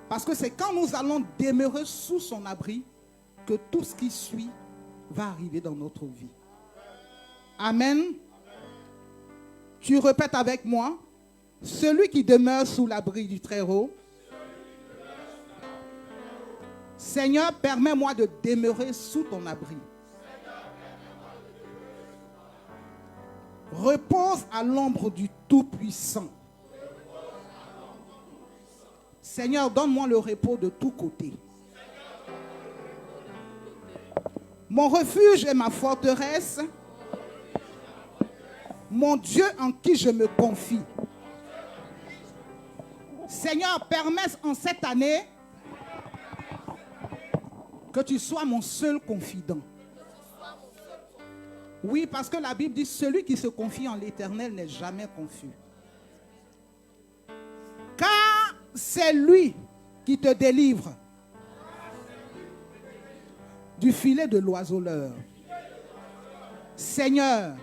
Parce que c'est quand nous allons demeurer sous son abri que tout ce qui suit va arriver dans notre vie. Amen. Tu répètes avec moi. Celui qui demeure sous l'abri du Très-Haut. Seigneur, permets-moi de demeurer sous ton abri. Repose à l'ombre du Tout-Puissant. Seigneur, donne-moi le repos de tous côtés. Mon refuge est ma forteresse, mon Dieu en qui je me confie. Seigneur, permets en cette année que tu sois mon seul confident. Oui, parce que la Bible dit, celui qui se confie en l'Éternel n'est jamais confus. Car c'est lui qui te délivre du filet de l'oiseleur. Seigneur,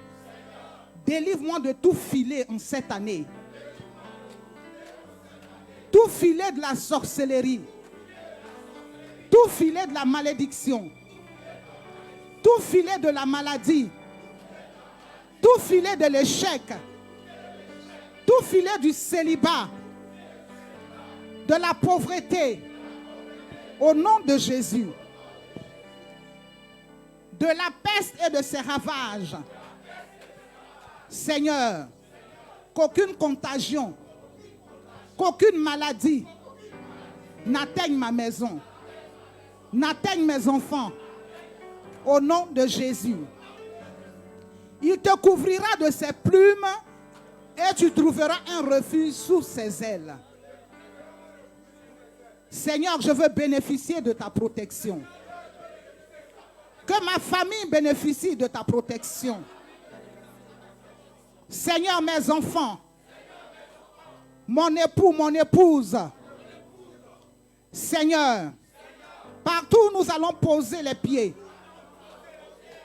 délivre-moi de tout filet en cette année. Tout filet de la sorcellerie. Tout filet de la malédiction. Tout filet de la maladie. Tout filet de l'échec. Tout filet du célibat. De la pauvreté. Au nom de Jésus. De la peste et de ses ravages. Seigneur, qu'aucune contagion, qu'aucune maladie n'atteigne ma maison, n'atteigne mes enfants, au nom de Jésus. Il te couvrira de ses plumes et tu trouveras un refuge sous ses ailes. Seigneur, je veux bénéficier de ta protection. Que ma famille bénéficie de ta protection. Seigneur, mes enfants, mon époux, mon épouse. Seigneur, partout où nous allons poser les pieds,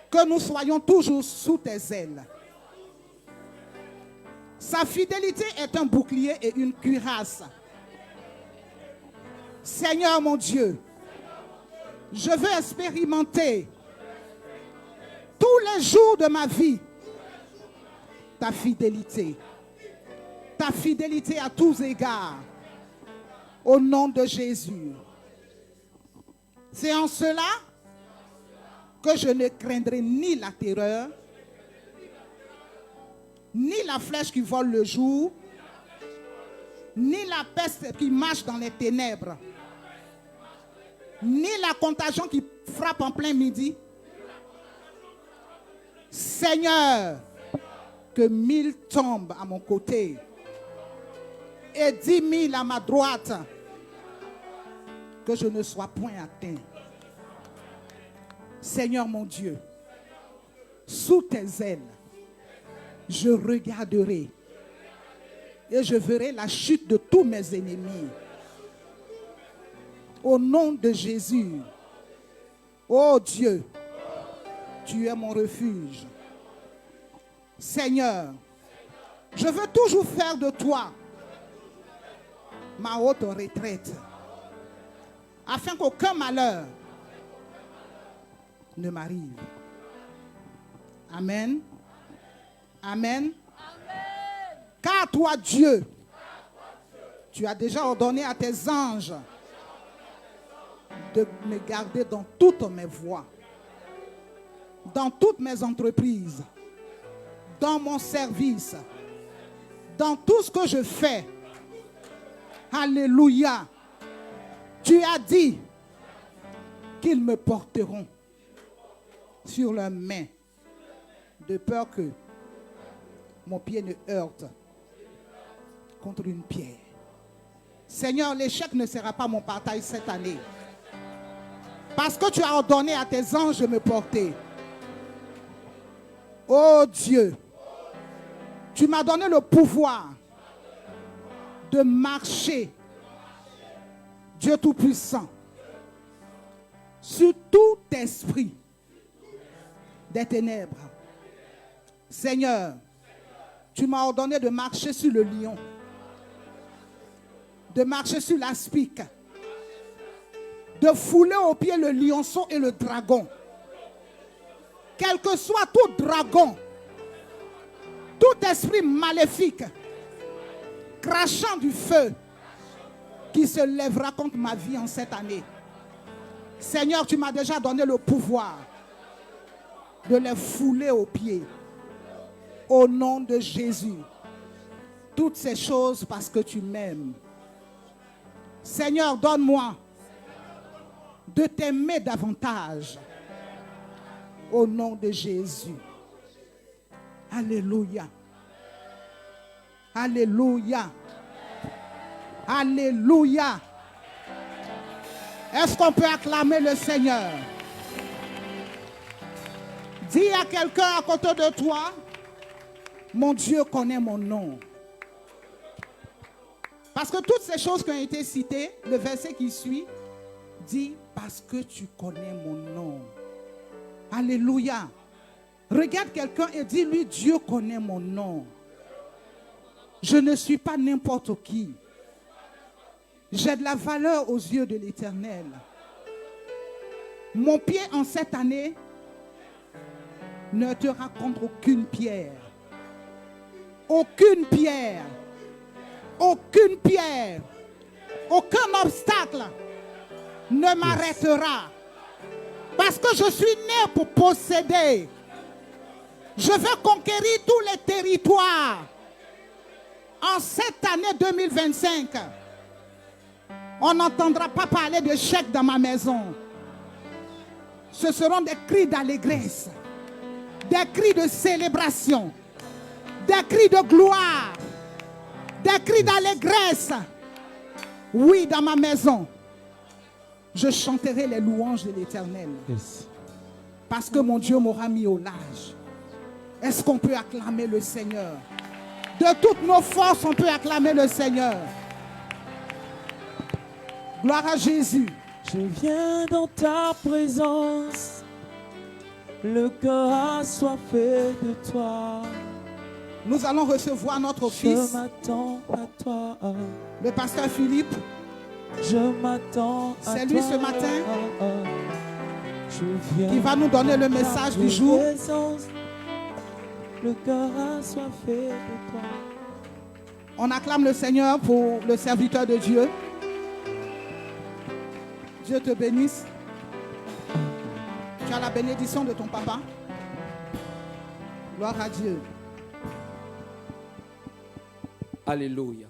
que nous soyons toujours sous tes ailes. Sa fidélité est un bouclier et une cuirasse. Seigneur mon Dieu, je veux expérimenter tous les jours de ma vie ta fidélité à tous égards, au nom de Jésus. C'est en cela que je ne craindrai ni la terreur, ni la flèche qui vole le jour, ni la peste qui marche dans les ténèbres, ni la contagion qui frappe en plein midi. Seigneur, que 1000 tombent à mon côté et 10 000 à ma droite, que je ne sois point atteint. Seigneur mon Dieu, sous tes ailes, je regarderai et je verrai la chute de tous mes ennemis. Au nom de Jésus, ô Dieu, tu es mon refuge. Seigneur, je veux toujours faire de toi ma haute retraite, afin qu'aucun malheur ne m'arrive. Amen. Amen. Car toi, Dieu, tu as déjà ordonné à tes anges de me garder dans toutes mes voies, dans toutes mes entreprises, dans mon service, dans tout ce que je fais. Alléluia. Tu as dit qu'ils me porteront sur leurs mains, de peur que mon pied ne heurte contre une pierre. Seigneur, l'échec ne sera pas mon partage cette année, parce que tu as ordonné à tes anges de me porter. Oh Dieu, tu m'as donné le pouvoir de marcher, Dieu Tout-Puissant, sur tout esprit des ténèbres. Seigneur, tu m'as ordonné de marcher sur le lion, de marcher sur l'aspic, de fouler aux pieds le lionceau et le dragon. Quel que soit tout dragon, tout esprit maléfique, crachant du feu, qui se lèvera contre ma vie en cette année. Seigneur, tu m'as déjà donné le pouvoir de les fouler aux pieds. Au nom de Jésus. Toutes ces choses parce que tu m'aimes. Seigneur, donne-moi de t'aimer davantage. Au nom de Jésus. Alléluia. Alléluia. Alléluia. Est-ce qu'on peut acclamer le Seigneur? Dis à quelqu'un à côté de toi, mon Dieu connaît mon nom. Parce que toutes ces choses qui ont été citées, le verset qui suit, dit parce que tu connais mon nom. Alléluia. Regarde quelqu'un et dis-lui, Dieu connaît mon nom. Je ne suis pas n'importe qui. J'ai de la valeur aux yeux de l'Éternel. Mon pied en cette année ne te raconte aucune pierre. Aucune pierre. Aucune pierre. Aucun obstacle ne m'arrêtera. Parce que je suis né pour posséder. Je veux conquérir tous les territoires. En cette année 2025, on n'entendra pas parler de chèques dans ma maison. Ce seront des cris d'allégresse, des cris de célébration, des cris de gloire, des cris d'allégresse. Oui, dans ma maison, je chanterai les louanges de l'Éternel. Yes. Parce que mon Dieu m'aura mis au large. Est-ce qu'on peut acclamer le Seigneur? De toutes nos forces, on peut acclamer le Seigneur. Gloire à Jésus. Je viens dans ta présence, le cœur assoiffé de toi. Nous allons recevoir notre fils, Je m'attends à toi. le pasteur Philippe. Je m'attends à toi. C'est lui ce matin Je viens qui va nous donner le message du jour. présence, le cœur assoiffé de toi. On acclame le Seigneur pour le serviteur de Dieu. Dieu te bénisse. Tu as la bénédiction de ton papa. Gloire à Dieu. Alléluia.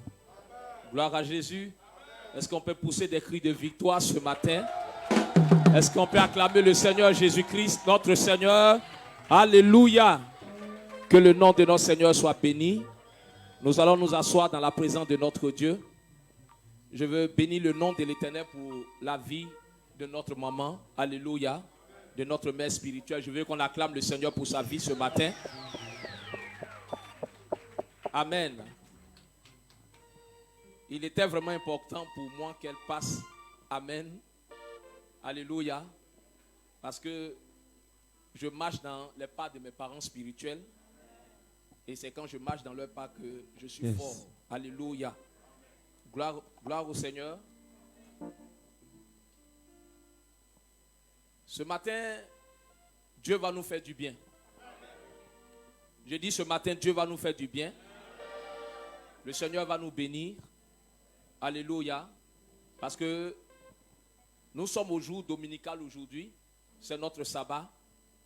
Gloire à Jésus. Est-ce qu'on peut pousser des cris de victoire ce matin? Est-ce qu'on peut acclamer le Seigneur Jésus-Christ, notre Seigneur? Alléluia. Que le nom de notre Seigneur soit béni. Nous allons nous asseoir dans la présence de notre Dieu. Je veux bénir le nom de l'Éternel pour la vie de notre maman. Alléluia. De notre mère spirituelle. Je veux qu'on acclame le Seigneur pour sa vie ce matin. Amen. Il était vraiment important pour moi qu'elle passe. Amen. Alléluia. Parce que je marche dans les pas de mes parents spirituels. Et c'est quand je marche dans leurs pas que je suis fort. Alléluia. Gloire au Seigneur. Ce matin, Dieu va nous faire du bien. Je dis ce matin, Dieu va nous faire du bien. Le Seigneur va nous bénir. Alléluia. Parce que nous sommes au jour dominical aujourd'hui. C'est notre sabbat.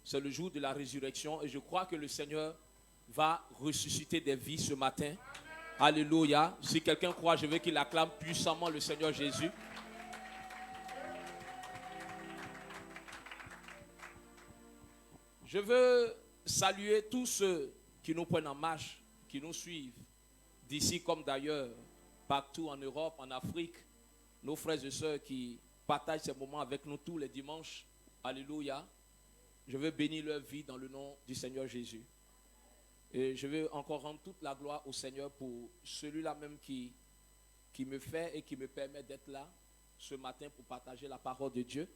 C'est le jour de la résurrection. Et je crois que le Seigneur va ressusciter des vies ce matin. Alléluia. Si quelqu'un croit, je veux qu'il acclame puissamment le Seigneur Jésus. Je veux saluer tous ceux qui nous prennent en marche, qui nous suivent, d'ici comme d'ailleurs, partout en Europe, en Afrique, nos frères et sœurs qui partagent ces moments avec nous tous les dimanches. Alléluia. Je veux bénir leur vie dans le nom du Seigneur Jésus. Et je veux encore rendre toute la gloire au Seigneur pour celui-là même qui me fait et qui me permet d'être là ce matin pour partager la parole de Dieu.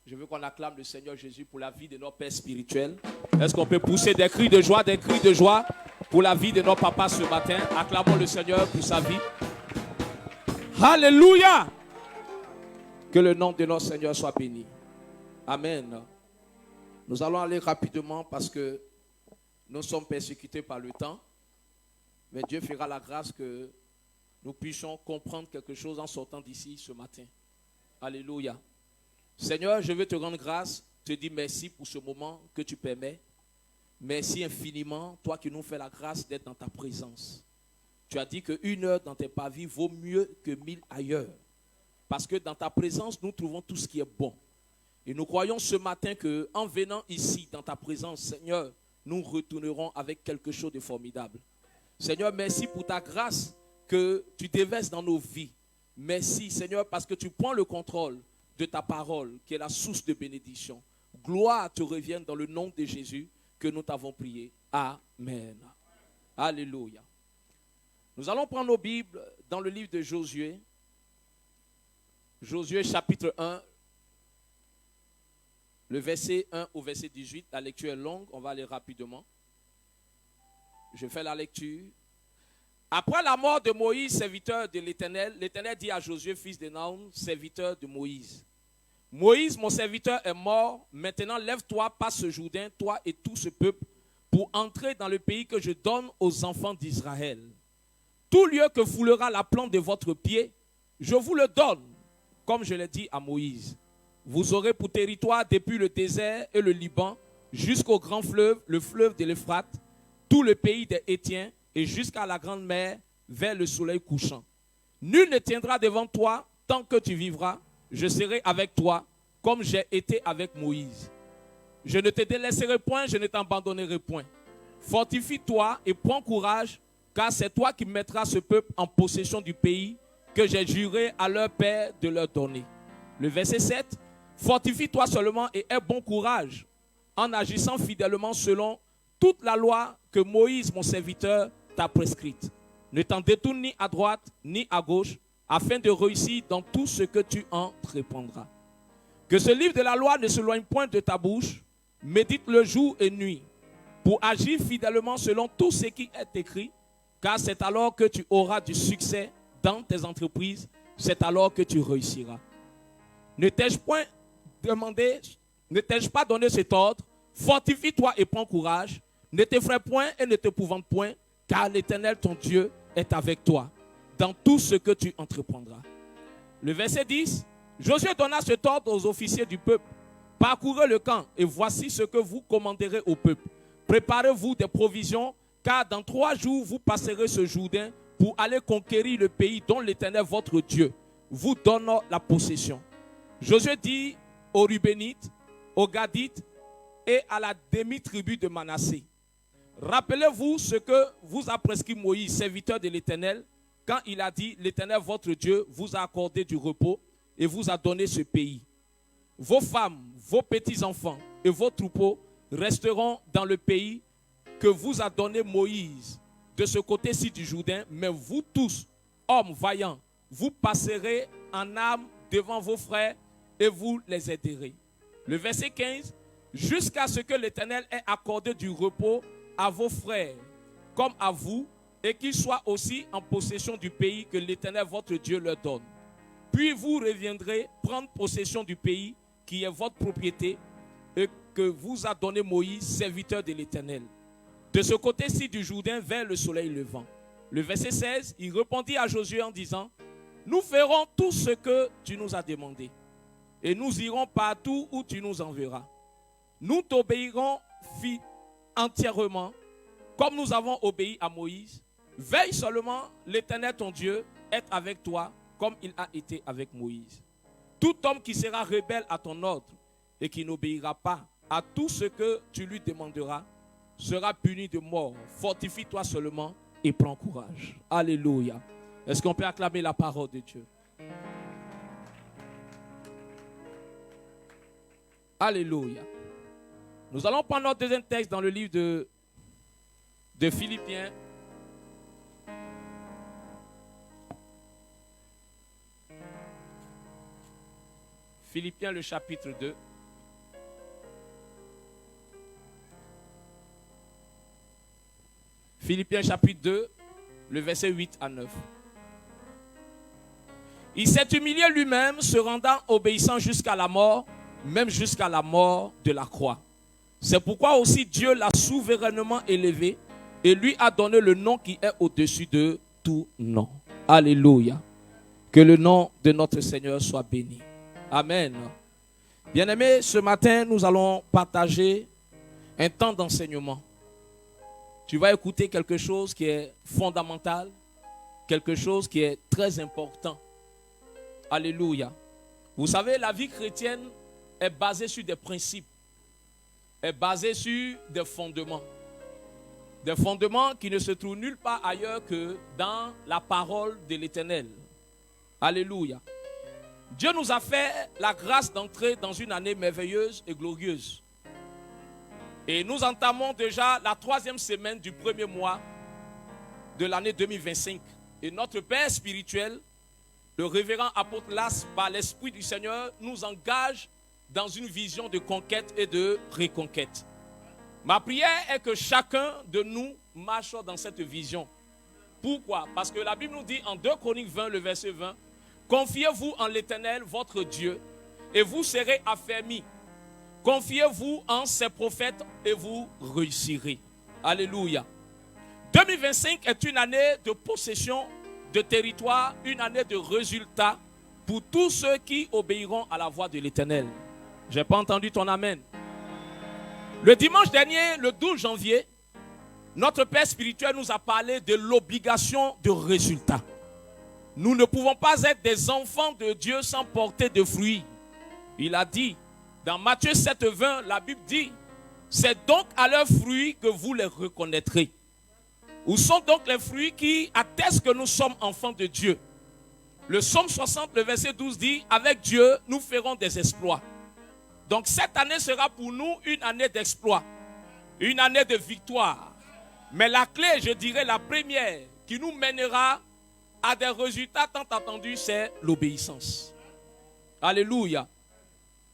Je veux qu'on acclame le Seigneur Jésus pour la vie de nos pères spirituels. Est-ce qu'on peut pousser des cris de joie pour la vie de nos papas ce matin? Acclamons le Seigneur pour sa vie. Alléluia! Que le nom de notre Seigneur soit béni. Amen. Nous allons aller rapidement parce que nous sommes persécutés par le temps. Mais Dieu fera la grâce que nous puissions comprendre quelque chose en sortant d'ici ce matin. Alléluia. Seigneur, je veux te rendre grâce, te dire merci pour ce moment que tu permets. Merci infiniment, toi qui nous fais la grâce d'être dans ta présence. Tu as dit qu'une heure dans tes parvis vaut mieux que 1000 ailleurs. Parce que dans ta présence, nous trouvons tout ce qui est bon. Et nous croyons ce matin qu'en venant ici, dans ta présence, Seigneur, nous retournerons avec quelque chose de formidable. Seigneur, merci pour ta grâce que tu déverses dans nos vies. Merci, Seigneur, parce que tu prends le contrôle de ta parole, qui est la source de bénédiction. Gloire te revienne dans le nom de Jésus que nous t'avons prié. Amen. Alléluia. Nous allons prendre nos Bibles dans le livre de Josué. Josué chapitre 1, le verset 1 au verset 18. La lecture est longue, on va aller rapidement. Je fais la lecture. Après la mort de Moïse, serviteur de l'Éternel, l'Éternel dit à Josué, fils de Nun, serviteur de Moïse. Moïse, mon serviteur, est mort. Maintenant, lève-toi, passe ce Jourdain, toi et tout ce peuple, pour entrer dans le pays que je donne aux enfants d'Israël. Tout lieu que foulera la plante de votre pied, je vous le donne, comme je l'ai dit à Moïse. Vous aurez pour territoire depuis le désert et le Liban, jusqu'au grand fleuve, le fleuve de l'Euphrate, tout le pays des Hétiens, et jusqu'à la grande mer, vers le soleil couchant. Nul ne tiendra devant toi tant que tu vivras. Je serai avec toi, comme j'ai été avec Moïse. Je ne te délaisserai point, je ne t'abandonnerai point. Fortifie-toi et prends courage, car c'est toi qui mettras ce peuple en possession du pays que j'ai juré à leur père de leur donner. Le verset 7, fortifie-toi seulement et aie bon courage, en agissant fidèlement selon toute la loi que Moïse, mon serviteur, t'a prescrite. Ne t'en détourne ni à droite ni à gauche, afin de réussir dans tout ce que tu entreprendras. Que ce livre de la loi ne s'éloigne point de ta bouche, médite-le jour et nuit, pour agir fidèlement selon tout ce qui est écrit, car c'est alors que tu auras du succès dans tes entreprises, c'est alors que tu réussiras. Ne t'ai-je pas donné cet ordre? Fortifie-toi et prends courage, ne t'effraie point et ne t'épouvante point, car l'Éternel ton Dieu est avec toi dans tout ce que tu entreprendras. Le verset 10, Josué donna cet ordre aux officiers du peuple. Parcourez le camp et voici ce que vous commanderez au peuple. Préparez-vous des provisions, car dans 3 jours vous passerez ce Jourdain pour aller conquérir le pays dont l'Éternel votre Dieu vous donne la possession. Josué dit aux Rubénites, aux Gadites et à la demi-tribu de Manassé: rappelez-vous ce que vous a prescrit Moïse, serviteur de l'Éternel, quand il a dit: l'Éternel votre Dieu vous a accordé du repos et vous a donné ce pays. Vos femmes, vos petits-enfants et vos troupeaux resteront dans le pays que vous a donné Moïse de ce côté-ci du Jourdain, mais vous tous, hommes vaillants, vous passerez en armes devant vos frères et vous les aiderez. Le verset 15, jusqu'à ce que l'Éternel ait accordé du repos à vos frères comme à vous, et qu'ils soient aussi en possession du pays que l'Éternel votre Dieu leur donne. Puis vous reviendrez prendre possession du pays qui est votre propriété et que vous a donné Moïse, serviteur de l'Éternel, de ce côté-ci du Jourdain vers le soleil levant. Le verset 16, il répondit à Josué en disant: nous ferons tout ce que tu nous as demandé et nous irons partout où tu nous enverras. Nous t'obéirons entièrement comme nous avons obéi à Moïse. Veille seulement, l'Éternel ton Dieu est avec toi comme il a été avec Moïse. Tout homme qui sera rebelle à ton ordre et qui n'obéira pas à tout ce que tu lui demanderas sera puni de mort. Fortifie-toi seulement et prends courage. Alléluia. Est-ce qu'on peut acclamer la parole de Dieu? Alléluia. Nous allons prendre notre deuxième texte dans le livre de Philippiens. Philippiens, le chapitre 2. Philippiens, chapitre 2, le verset 8 à 9. Il s'est humilié lui-même, se rendant obéissant jusqu'à la mort, même jusqu'à la mort de la croix. C'est pourquoi aussi Dieu l'a souverainement élevé et lui a donné le nom qui est au-dessus de tout nom. Alléluia. Que le nom de notre Seigneur soit béni. Amen. Bien-aimés, ce matin, nous allons partager un temps d'enseignement. Tu vas écouter quelque chose qui est fondamental, quelque chose qui est très important. Alléluia. Vous savez, la vie chrétienne est basée sur des principes, est basée sur des fondements. Des fondements qui ne se trouvent nulle part ailleurs que dans la parole de l'Éternel. Alléluia. Dieu nous a fait la grâce d'entrer dans une année merveilleuse et glorieuse. Et nous entamons déjà la 3e semaine du premier mois de l'année 2025. Et notre Père spirituel, le révérend apôtre Las, par l'Esprit du Seigneur, nous engage dans une vision de conquête et de reconquête. Ma prière est que chacun de nous marche dans cette vision. Pourquoi? Parce que la Bible nous dit en 2 Chroniques 20, le verset 20, « Confiez-vous en l'Éternel, votre Dieu, et vous serez affermis. Confiez-vous en ses prophètes et vous réussirez. » Alléluia. 2025 est une année de possession de territoire, une année de résultats pour tous ceux qui obéiront à la voix de l'Éternel. Je n'ai pas entendu ton amen. Le dimanche dernier, le 12 janvier, notre Père spirituel nous a parlé de l'obligation de résultat. Nous ne pouvons pas être des enfants de Dieu sans porter de fruits. Il a dit, dans Matthieu 7, 20, la Bible dit, « C'est donc à leurs fruits que vous les reconnaîtrez. » Où sont donc les fruits qui attestent que nous sommes enfants de Dieu? Le psaume 60, le verset 12 dit, « Avec Dieu, nous ferons des exploits. » Donc cette année sera pour nous une année d'exploit, une année de victoire. Mais la clé, je dirais la première, qui nous mènera à des résultats tant attendus, c'est l'obéissance. Alléluia.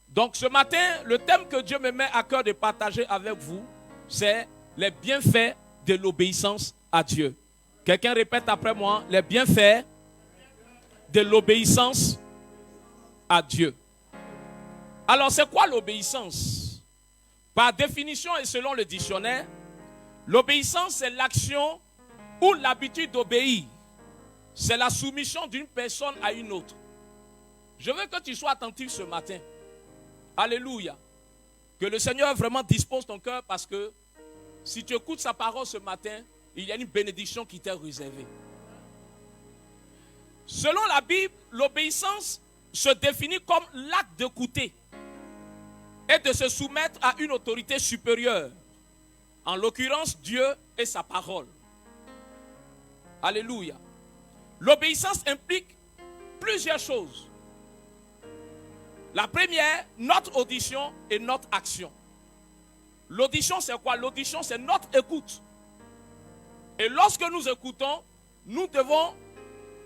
Donc ce matin, le thème que Dieu me met à cœur de partager avec vous, c'est les bienfaits de l'obéissance à Dieu. Quelqu'un répète après moi, les bienfaits de l'obéissance à Dieu. Alors c'est quoi l'obéissance? Par définition et selon le dictionnaire, l'obéissance c'est l'action ou l'habitude d'obéir. C'est la soumission d'une personne à une autre. Je veux que tu sois attentif ce matin. Alléluia. Que le Seigneur vraiment dispose ton cœur parce que si tu écoutes sa parole ce matin, il y a une bénédiction qui t'est réservée. Selon la Bible, l'obéissance se définit comme l'acte d'écouter et de se soumettre à une autorité supérieure. En l'occurrence, Dieu et sa parole. Alléluia. L'obéissance implique plusieurs choses. La première, notre audition et notre action. L'audition, c'est quoi? L'audition, c'est notre écoute. Et lorsque nous écoutons, nous devons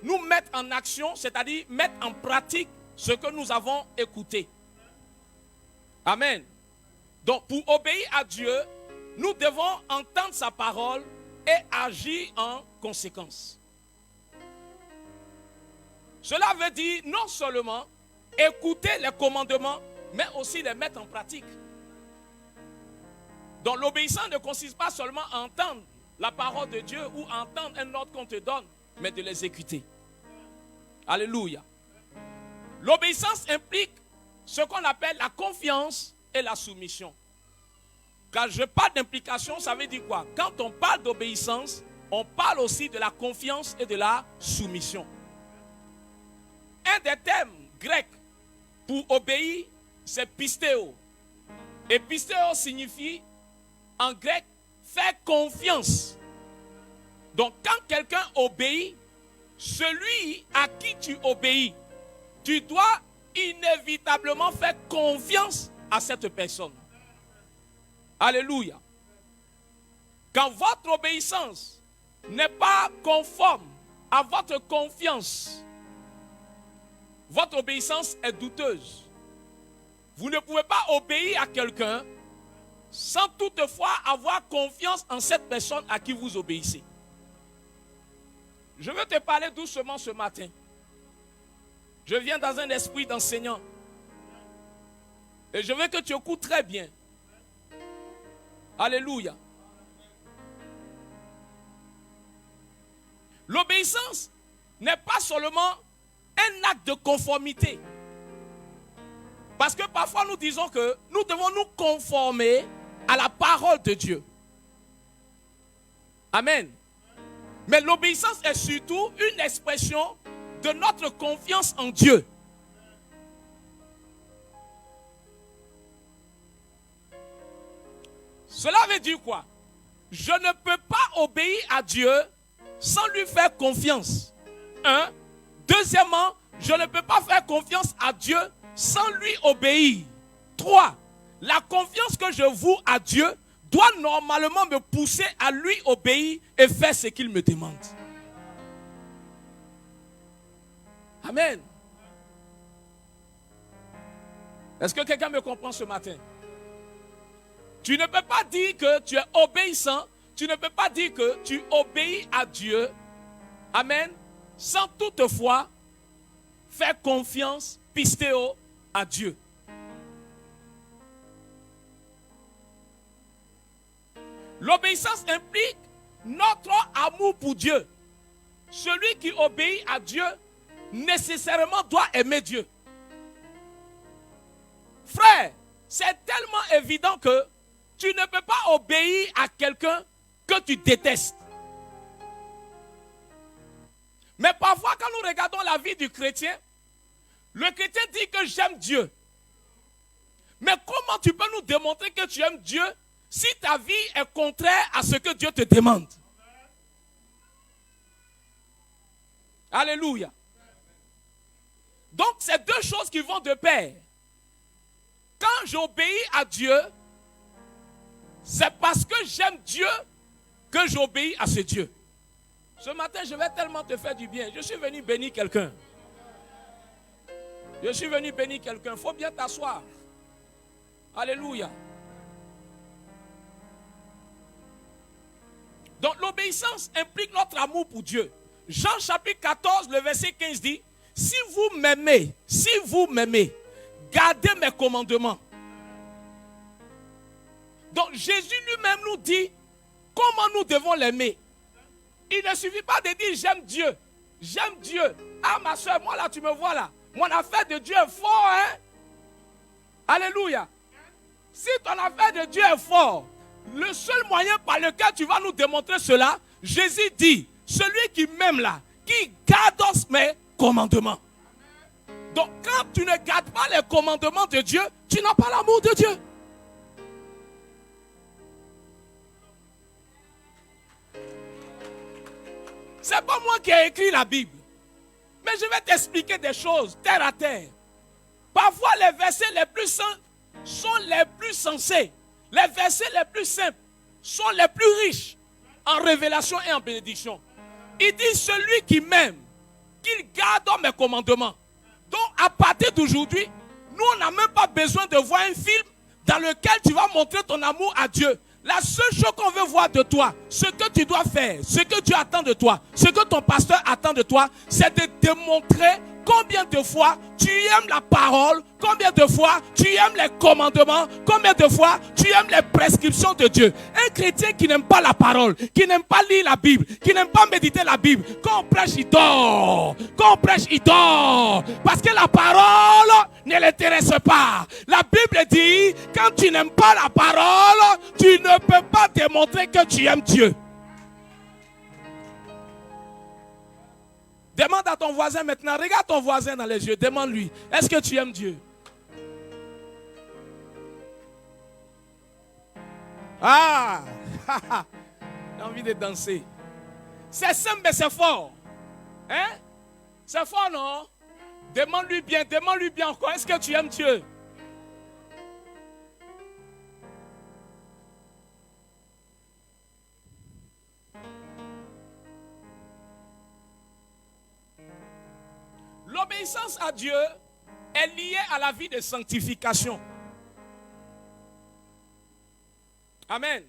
nous mettre en action, c'est-à-dire mettre en pratique ce que nous avons écouté. Amen. Donc, pour obéir à Dieu, nous devons entendre sa parole et agir en conséquence. Cela veut dire non seulement écouter les commandements, mais aussi les mettre en pratique. Donc l'obéissance ne consiste pas seulement à entendre la parole de Dieu ou à entendre un ordre qu'on te donne, mais de l'exécuter. Alléluia. L'obéissance implique ce qu'on appelle la confiance et la soumission. Quand je parle d'implication, ça veut dire quoi? Quand on parle d'obéissance, on parle aussi de la confiance et de la soumission. Un des termes grecs pour obéir, c'est pistéo. Et pistéo signifie, en grec, faire confiance. Donc, quand quelqu'un obéit, celui à qui tu obéis, tu dois inévitablement faire confiance à cette personne. Alléluia. Quand votre obéissance n'est pas conforme à votre confiance, votre obéissance est douteuse. Vous ne pouvez pas obéir à quelqu'un sans toutefois avoir confiance en cette personne à qui vous obéissez. Je veux te parler doucement ce matin. Je viens dans un esprit d'enseignant. Et je veux que tu écoutes très bien. Alléluia. L'obéissance n'est pas seulement un acte de conformité. Parce que parfois nous disons que nous devons nous conformer à la parole de Dieu. Amen. Mais l'obéissance est surtout une expression de notre confiance en Dieu. Cela veut dire quoi? Je ne peux pas obéir à Dieu sans lui faire confiance. Un. Deuxièmement, je ne peux pas faire confiance à Dieu sans lui obéir. 3. La confiance que je voue à Dieu doit normalement me pousser à lui obéir et faire ce qu'il me demande. Amen. Est-ce que quelqu'un me comprend ce matin? Tu ne peux pas dire que tu es obéissant. Tu ne peux pas dire que tu obéis à Dieu. Amen. Sans toutefois faire confiance, pistéo, à Dieu. L'obéissance implique notre amour pour Dieu. Celui qui obéit à Dieu nécessairement doit aimer Dieu. Frère, c'est tellement évident que tu ne peux pas obéir à quelqu'un que tu détestes. Mais parfois, quand nous regardons la vie du chrétien, le chrétien dit que j'aime Dieu. Mais comment tu peux nous démontrer que tu aimes Dieu si ta vie est contraire à ce que Dieu te demande? Alléluia. Donc, c'est deux choses qui vont de pair. Quand j'obéis à Dieu, c'est parce que j'aime Dieu que j'obéis à ce Dieu. Ce matin, je vais tellement te faire du bien. Je suis venu bénir quelqu'un. Je suis venu bénir quelqu'un. Il faut bien t'asseoir. Alléluia. Donc l'obéissance implique notre amour pour Dieu. Jean chapitre 14, le verset 15 dit, si vous m'aimez, gardez mes commandements. Donc Jésus lui-même nous dit comment nous devons l'aimer. Il ne suffit pas de dire j'aime Dieu. J'aime Dieu. Ah ma soeur, moi là tu me vois là. Mon affaire de Dieu est fort, hein. Alléluia. Si ton affaire de Dieu est fort, le seul moyen par lequel tu vas nous démontrer cela, Jésus dit, celui qui m'aime là, qui garde mes commandements. Donc quand tu ne gardes pas les commandements de Dieu, tu n'as pas l'amour de Dieu. C'est pas moi qui ai écrit la Bible. Mais je vais t'expliquer des choses terre à terre. Parfois les versets les plus simples sont les plus sensés. Les versets les plus simples sont les plus riches en révélation et en bénédiction. Il dit celui qui m'aime, qu'il garde mes commandements. Donc à partir d'aujourd'hui, nous on n'a même pas besoin de voir un film dans lequel tu vas montrer ton amour à Dieu. La seule chose qu'on veut voir de toi, ce que tu dois faire, ce que Dieu attend de toi, ce que ton pasteur attend de toi, c'est de démontrer combien de fois tu aimes la parole, combien de fois tu aimes les commandements, combien de fois tu aimes les prescriptions de Dieu. Un chrétien qui n'aime pas la parole, qui n'aime pas lire la Bible, qui n'aime pas méditer la Bible, quand on prêche, il dort. Quand on prêche, il dort. Parce que la parole ne l'intéresse pas. La Bible dit, quand tu n'aimes pas la parole, tu ne peux pas démontrer que tu aimes Dieu. Demande à ton voisin maintenant, regarde ton voisin dans les yeux, demande-lui, est-ce que tu aimes Dieu? Ah, j'ai envie de danser. C'est simple mais c'est fort. Hein? C'est fort, non? Demande-lui bien encore, est-ce que tu aimes Dieu? L'obéissance à Dieu est liée à la vie de sanctification. Amen.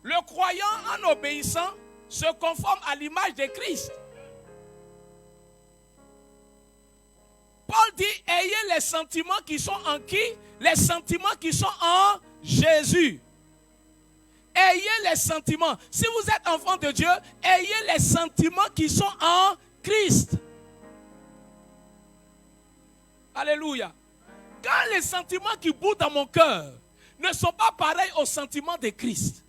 Le croyant en obéissant se conforme à l'image de Christ. ayez les sentiments qui sont en qui? Les sentiments qui sont en Jésus. Ayez les sentiments. Si vous êtes enfant de Dieu, ayez les sentiments qui sont en Christ. Alléluia. Quand les sentiments qui bouillent dans mon cœur ne sont pas pareils aux sentiments de Christ,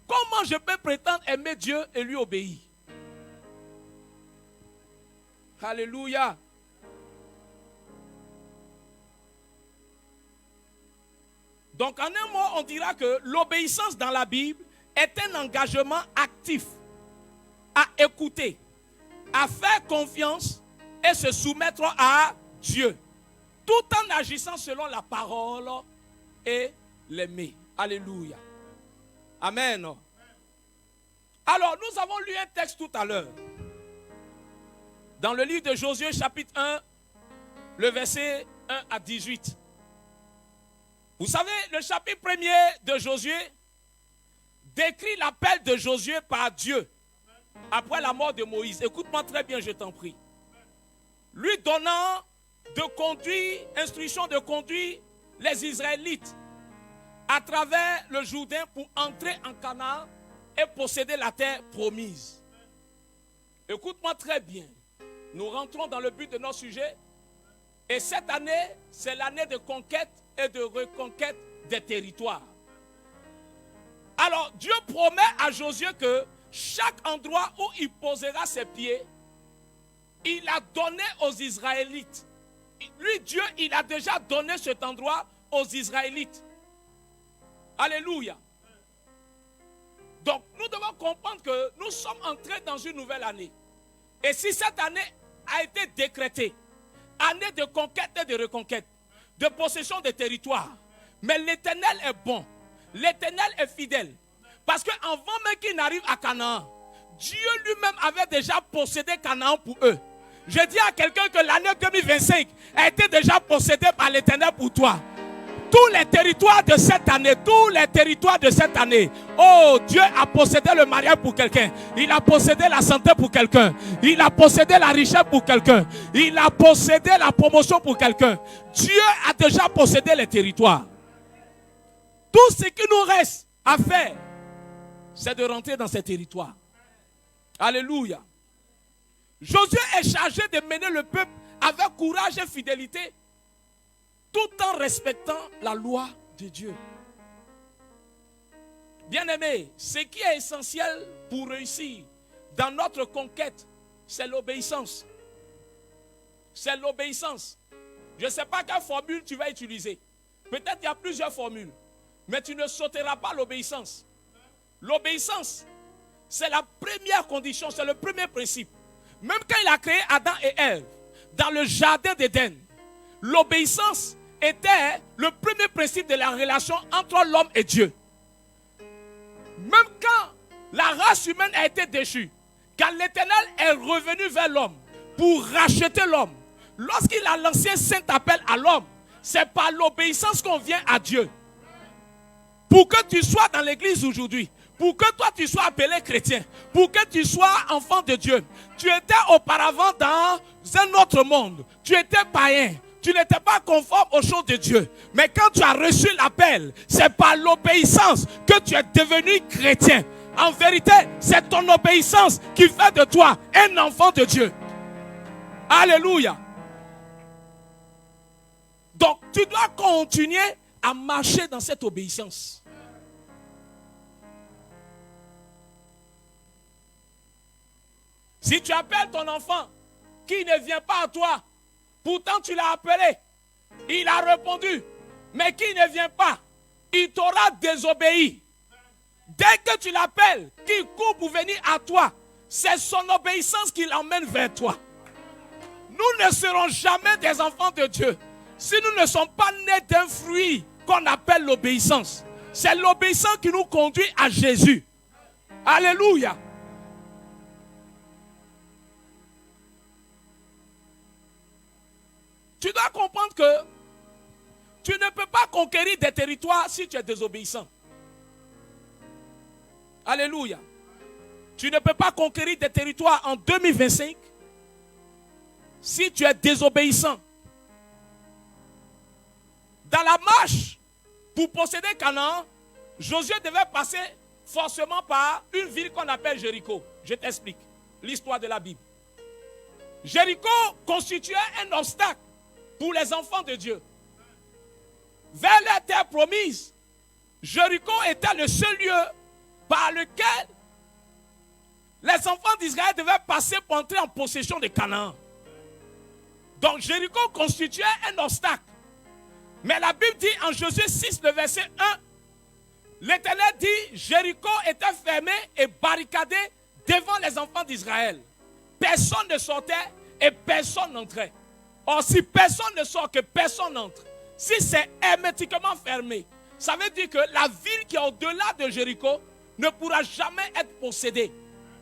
comment je peux prétendre aimer Dieu et lui obéir? Alléluia. Donc en un mot, on dira que l'obéissance dans la Bible est un engagement actif à écouter, à faire confiance et se soumettre à Dieu, tout en agissant selon la parole et l'aimer. Alléluia. Amen. Alors, nous avons lu un texte tout à l'heure. Dans le livre de Josué, chapitre 1, le verset 1 à 18. Vous savez, le chapitre 1er de Josué décrit l'appel de Josué par Dieu après la mort de Moïse. Écoute-moi très bien, je t'en prie. Lui donnant instruction de conduire les Israélites à travers le Jourdain pour entrer en Canaan et posséder la terre promise. Écoute-moi très bien. Nous rentrons dans le but de notre sujet. Et cette année, c'est l'année de conquête et de reconquête des territoires. Alors, Dieu promet à Josué que chaque endroit où il posera ses pieds, il a donné aux Israélites. Lui, Dieu, il a déjà donné cet endroit aux Israélites. Alléluia. Donc, nous devons comprendre que nous sommes entrés dans une nouvelle année. Et si cette année a été décrétée, année de conquête et de reconquête, de possession des territoires, mais l'Éternel est bon, l'Éternel est fidèle. Parce qu'avant même qu'ils n'arrivent à Canaan, Dieu lui-même avait déjà possédé Canaan pour eux. Je dis à quelqu'un que l'année 2025 a été déjà possédée par l'Éternel pour toi. Tous les territoires de cette année, oh, Dieu a possédé le mariage pour quelqu'un. Il a possédé la santé pour quelqu'un. Il a possédé la richesse pour quelqu'un. Il a possédé la promotion pour quelqu'un. Dieu a déjà possédé les territoires. Tout ce qui nous reste à faire, c'est de rentrer dans ces territoires. Alléluia. Josué est chargé de mener le peuple avec courage et fidélité, tout en respectant la loi de Dieu. Bien-aimés, ce qui est essentiel pour réussir dans notre conquête, c'est l'obéissance. C'est l'obéissance. Je ne sais pas quelle formule tu vas utiliser. Peut-être qu'il y a plusieurs formules, mais tu ne sauteras pas l'obéissance. L'obéissance, c'est la première condition, c'est le premier principe. Même quand il a créé Adam et Ève dans le jardin d'Éden, l'obéissance était le premier principe de la relation entre l'homme et Dieu. Même quand la race humaine a été déchue, quand l'Éternel est revenu vers l'homme pour racheter l'homme, lorsqu'il a lancé un saint appel à l'homme, c'est par l'obéissance qu'on vient à Dieu. Pour que tu sois dans l'église aujourd'hui, pour que toi tu sois appelé chrétien, pour que tu sois enfant de Dieu, tu étais auparavant dans un autre monde, tu étais païen. Tu n'étais pas conforme aux choses de Dieu. Mais quand tu as reçu l'appel, c'est par l'obéissance que tu es devenu chrétien. En vérité, c'est ton obéissance qui fait de toi un enfant de Dieu. Alléluia. Donc, tu dois continuer à marcher dans cette obéissance. Si tu appelles ton enfant qui ne vient pas à toi, pourtant tu l'as appelé, il a répondu, mais qui ne vient pas, il t'aura désobéi. Dès que tu l'appelles, qu'il court pour venir à toi, c'est son obéissance qui l'emmène vers toi. Nous ne serons jamais des enfants de Dieu si nous ne sommes pas nés d'un fruit qu'on appelle l'obéissance. C'est l'obéissance qui nous conduit à Jésus. Alléluia. Tu dois comprendre que tu ne peux pas conquérir des territoires si tu es désobéissant. Alléluia. Tu ne peux pas conquérir des territoires en 2025 si tu es désobéissant. dans la marche, pour posséder Canaan, Josué devait passer forcément par une ville qu'on appelle Jéricho. Je t'explique l'histoire de la Bible. Jéricho constituait un obstacle pour les enfants de Dieu. Vers la terre promise, Jéricho était le seul lieu par lequel les enfants d'Israël devaient passer pour entrer en possession de Canaan. Donc Jéricho constituait un obstacle. Mais la Bible dit en Josué 6, le verset 1, l'Éternel dit, Jéricho était fermé et barricadé devant les enfants d'Israël. Personne ne sortait et personne n'entrait. Or, si personne ne sort, que personne n'entre, si c'est hermétiquement fermé, ça veut dire que la ville qui est au-delà de Jéricho ne pourra jamais être possédée.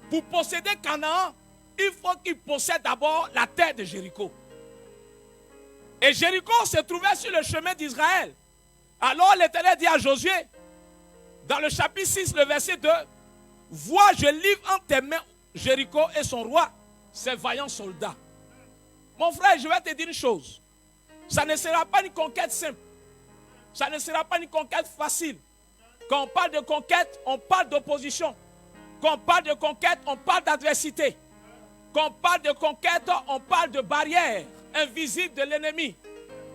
Pour posséder Canaan, il faut qu'il possède d'abord la terre de Jéricho. Et Jéricho se trouvait sur le chemin d'Israël. Alors l'Éternel dit à Josué, dans le chapitre 6, le verset 2, « Vois, je livre entre tes mains Jéricho et son roi, ses vaillants soldats. » Mon frère, je vais te dire une chose. Ça ne sera pas une conquête simple. Ça ne sera pas une conquête facile. Quand on parle de conquête, on parle d'opposition. Quand on parle de conquête, on parle d'adversité. Quand on parle de conquête, on parle de barrières invisibles de l'ennemi.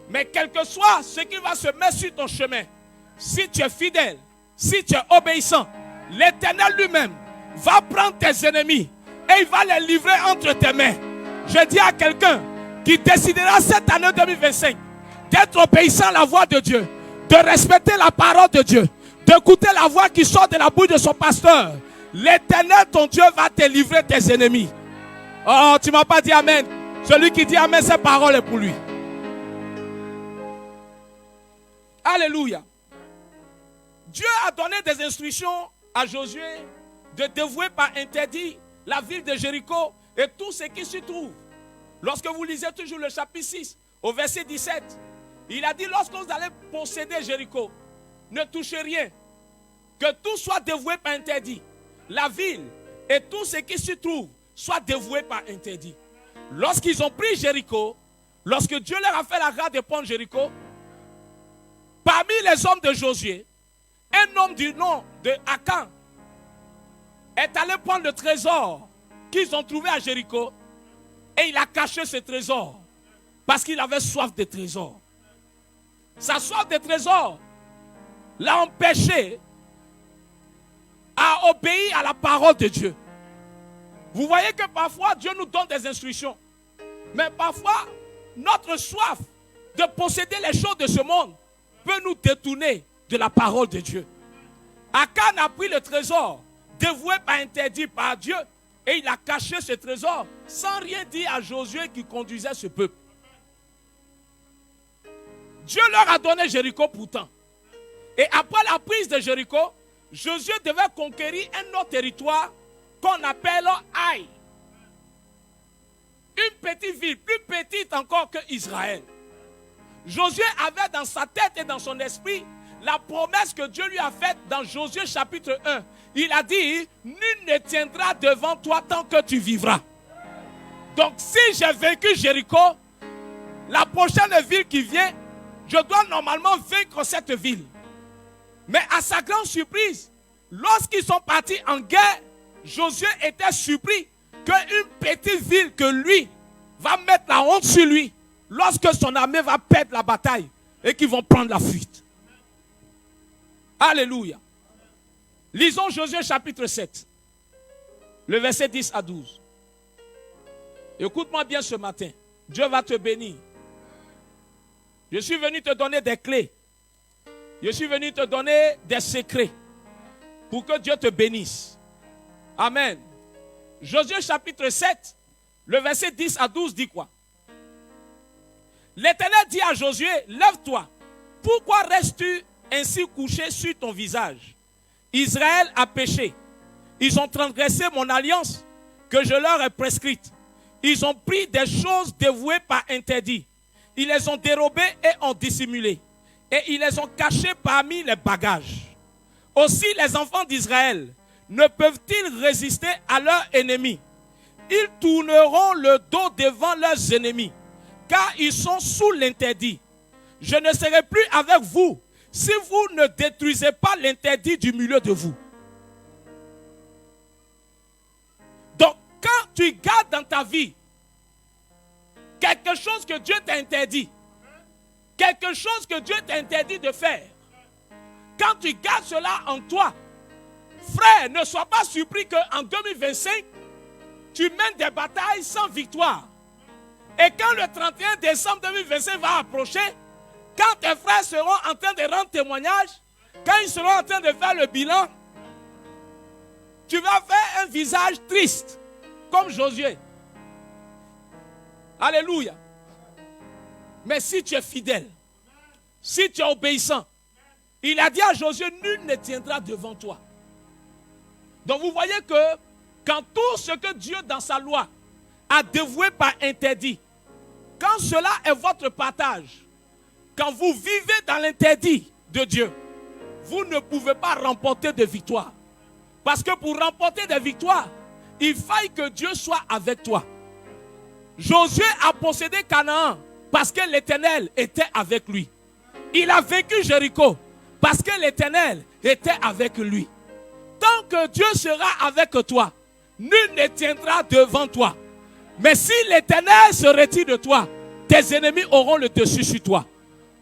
Mais quel que soit ce qui va se mettre sur ton chemin, si tu es fidèle, si tu es obéissant, l'Éternel lui-même va prendre tes ennemis et il va les livrer entre tes mains. Je dis à quelqu'un qui décidera cette année 2025 d'être obéissant à la voix de Dieu, de respecter la parole de Dieu, d'écouter la voix qui sort de la bouche de son pasteur, l'Éternel ton Dieu va te livrer tes ennemis. Oh, tu ne m'as pas dit amen. Celui qui dit amen, cette parole est pour lui. Alléluia. Dieu a donné des instructions à Josué de dévouer par interdit la ville de Jéricho et tout ce qui s'y trouve. Lorsque vous lisez toujours le chapitre 6, au verset 17, il a dit, lorsque vous allez posséder Jéricho, ne touchez rien, que tout soit dévoué par interdit. La ville et tout ce qui s'y trouve soit dévoué par interdit. Lorsqu'ils ont pris Jéricho, lorsque Dieu leur a fait la grâce de prendre Jéricho, parmi les hommes de Josué, un homme du nom de Akan est allé prendre le trésor qu'ils ont trouvé à Jéricho et il a caché ce trésor parce qu'il avait soif de trésor. Sa soif de trésor l'a empêché à obéir à la parole de Dieu. Vous voyez que parfois Dieu nous donne des instructions, mais parfois notre soif de posséder les choses de ce monde peut nous détourner de la parole de Dieu. Akan a pris le trésor dévoué par interdit par Dieu et il a caché ce trésor sans rien dire à Josué qui conduisait ce peuple. Dieu leur a donné Jéricho pourtant. Et après la prise de Jéricho, Josué devait conquérir un autre territoire qu'on appelle Aï. Une petite ville, plus petite encore que Israël. Josué avait dans sa tête et dans son esprit la promesse que Dieu lui a faite dans Josué chapitre 1. Il a dit, nul ne tiendra devant toi tant que tu vivras. Donc si j'ai vaincu Jéricho, la prochaine ville qui vient, je dois normalement vaincre cette ville. Mais à sa grande surprise, lorsqu'ils sont partis en guerre, Josué était surpris qu'une petite ville que lui va mettre la honte sur lui lorsque son armée va perdre la bataille et qu'ils vont prendre la fuite. Alléluia. Lisons Josué chapitre 7, le verset 10 à 12. Écoute-moi bien ce matin. Dieu va te bénir. Je suis venu te donner des clés. Je suis venu te donner des secrets pour que Dieu te bénisse. Amen. Josué chapitre 7, le verset 10 à 12 dit quoi? L'Éternel dit à Josué, lève-toi. Pourquoi restes-tu ainsi couché sur ton visage? Israël a péché. Ils ont transgressé mon alliance que je leur ai prescrite. Ils ont pris des choses dévouées par interdit. Ils les ont dérobées et ont dissimulé. Et ils les ont cachées parmi les bagages. Aussi les enfants d'Israël ne peuvent-ils résister à leurs ennemis? Ils tourneront le dos devant leurs ennemis, car ils sont sous l'interdit. je ne serai plus avec vous si vous ne détruisez pas l'interdit du milieu de vous. Donc, quand tu gardes dans ta vie quelque chose que Dieu t'a interdit, quelque chose que Dieu t'a interdit de faire, quand tu gardes cela en toi, frère, ne sois pas surpris qu'en 2025, tu mènes des batailles sans victoire. Et quand le 31 décembre 2025 va approcher, quand tes frères seront en train de rendre témoignage, quand ils seront en train de faire le bilan, tu vas faire un visage triste, comme Josué. Alléluia. Mais si tu es fidèle, si tu es obéissant, il a dit à Josué, nul ne tiendra devant toi. Donc vous voyez que quand tout ce que Dieu dans sa loi a dévoué par interdit, quand cela est votre partage, quand vous vivez dans l'interdit de Dieu, vous ne pouvez pas remporter de victoire. Parce que pour remporter des victoires, il faille que Dieu soit avec toi. Josué a possédé Canaan parce que l'Éternel était avec lui. Il a vaincu Jéricho parce que l'Éternel était avec lui. Tant que Dieu sera avec toi, nul ne tiendra devant toi. Mais si l'Éternel se retire de toi, tes ennemis auront le dessus sur toi.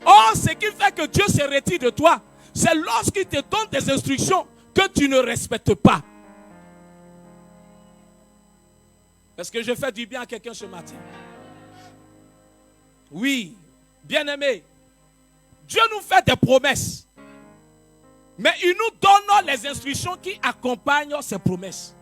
Or, ce qui fait que Dieu se retire de toi, c'est lorsqu'il te donne des instructions que tu ne respectes pas. Est-ce que je fais du bien à quelqu'un ce matin? Oui, bien-aimé, Dieu nous fait des promesses. Mais il nous donne les instructions qui accompagnent ces promesses.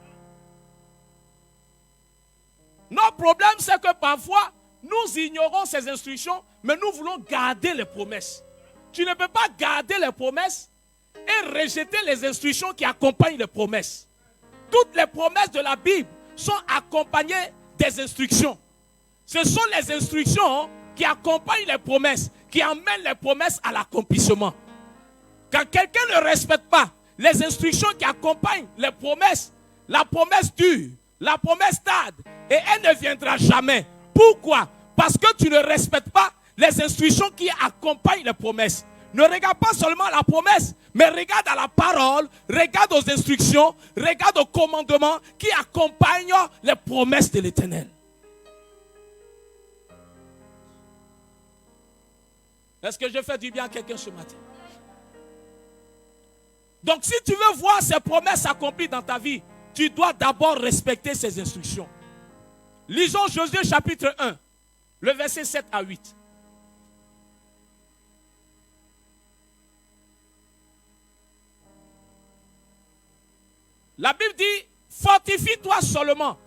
Notre problème, c'est que parfois, nous ignorons ces instructions, mais nous voulons garder les promesses. Tu ne peux pas garder les promesses et rejeter les instructions qui accompagnent les promesses. Toutes les promesses de la Bible sont accompagnées des instructions. Ce sont les instructions qui accompagnent les promesses, qui amènent les promesses à l'accomplissement. Quand quelqu'un ne respecte pas les instructions qui accompagnent les promesses, la promesse dure, la promesse tarde, et elle ne viendra jamais. Pourquoi? Parce que tu ne respectes pas les instructions qui accompagnent les promesses. Ne regarde pas seulement la promesse, mais regarde à la parole, regarde aux instructions, regarde aux commandements qui accompagnent les promesses de l'Éternel. Est-ce que je fais du bien à quelqu'un ce matin? Donc si tu veux voir ces promesses accomplies dans ta vie, tu dois d'abord respecter ces instructions. Lisons Josué chapitre 1, le verset 7 à 8. La Bible dit, fortifie-toi seulement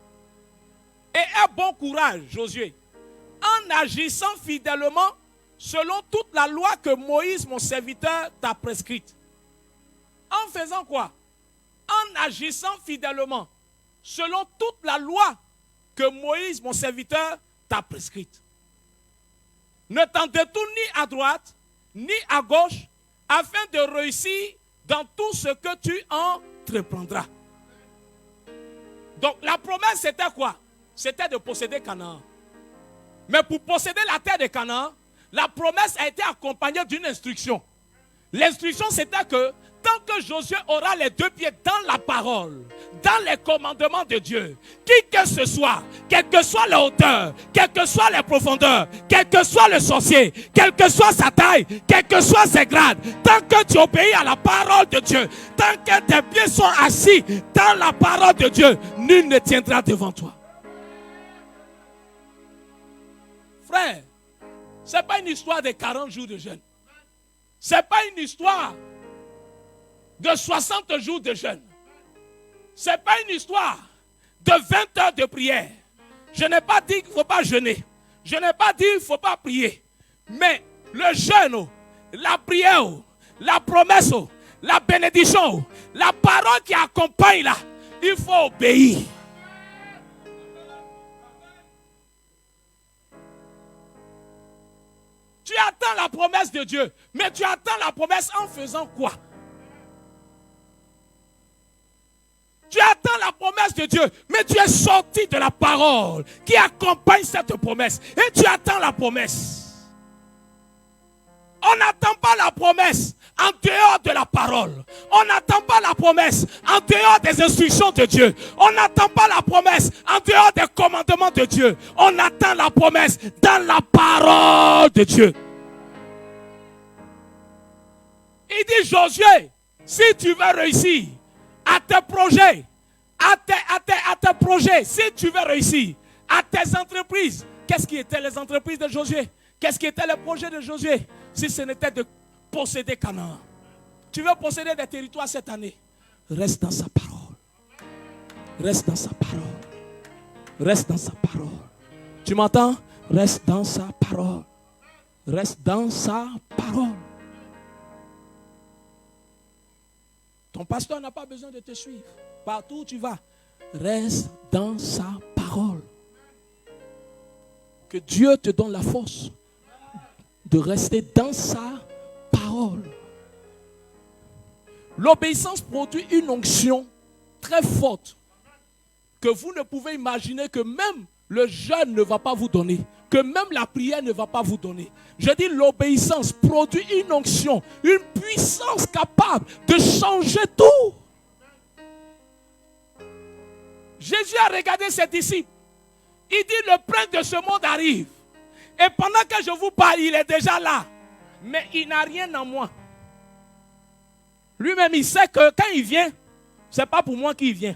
et aie bon courage, Josué, en agissant fidèlement selon toute la loi que Moïse, mon serviteur, t'a prescrite. En faisant quoi? En agissant fidèlement selon toute la loi que Moïse, mon serviteur, t'a prescrite. Ne t'en détourne ni à droite, ni à gauche, afin de réussir dans tout ce que tu entreprendras. Donc la promesse c'était quoi? C'était de posséder Canaan. Mais pour posséder la terre de Canaan, la promesse a été accompagnée d'une instruction. L'instruction c'était que tant que Josué aura les deux pieds dans la parole, dans les commandements de Dieu, qui que ce soit, quelle que soit la hauteur, quelles que soient les profondeurs, quel que soit le sorcier, quelle que soit sa taille, quels que soient ses grades, tant que tu obéis à la parole de Dieu, tant que tes pieds sont assis dans la parole de Dieu, nul ne tiendra devant toi. Frère, ce n'est pas une histoire de 40 jours de jeûne. Ce n'est pas une histoire de 60 jours de jeûne. Ce n'est pas une histoire de 20 heures de prière. Je n'ai pas dit qu'il ne faut pas jeûner. Je n'ai pas dit qu'il ne faut pas prier. Mais le jeûne, la prière, la promesse, la bénédiction, la parole qui accompagne là, il faut obéir. Tu attends la promesse de Dieu, mais tu attends la promesse en faisant quoi? Tu attends la promesse de Dieu, mais tu es sorti de la parole qui accompagne cette promesse. Et tu attends la promesse. On n'attend pas la promesse en dehors de la parole. On n'attend pas la promesse en dehors des instructions de Dieu. On n'attend pas la promesse en dehors des commandements de Dieu. On attend la promesse dans la parole de Dieu. Il dit, Josué, si tu veux réussir à tes projets, à tes projets, si tu veux réussir à tes entreprises, qu'est-ce qui étaient les entreprises de Josué? Qu'est-ce qui était le projet de Josué? Si ce n'était de posséder Canaan. Tu veux posséder des territoires cette année? Reste dans sa parole. Reste dans sa parole. Reste dans sa parole. Tu m'entends? Reste dans sa parole. Reste dans sa parole. Ton pasteur n'a pas besoin de te suivre. Partout où tu vas, reste dans sa parole. Que Dieu te donne la force de rester dans sa parole. L'obéissance produit une onction très forte que vous ne pouvez imaginer que même le jeûne ne va pas vous donner, que même la prière ne va pas vous donner. Je dis l'obéissance produit une onction, une puissance capable de changer tout. Jésus a regardé ses disciples. Il dit le prince de ce monde arrive. Et pendant que je vous parle, il est déjà là. Mais il n'a rien en moi. Lui-même, il sait que quand il vient, ce n'est pas pour moi qu'il vient.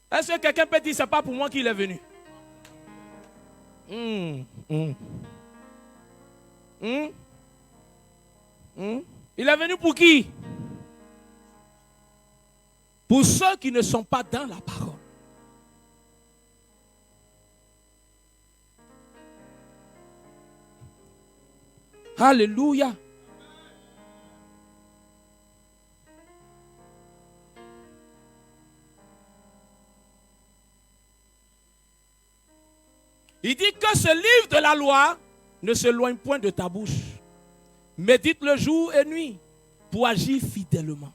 Est-ce que quelqu'un peut dire ce n'est pas pour moi qu'il est venu? Il est venu pour qui? Pour ceux qui ne sont pas dans la parole. Alléluia. Il dit que ce livre de la loi ne s'éloigne point de ta bouche. Médite-le jour et nuit pour agir fidèlement.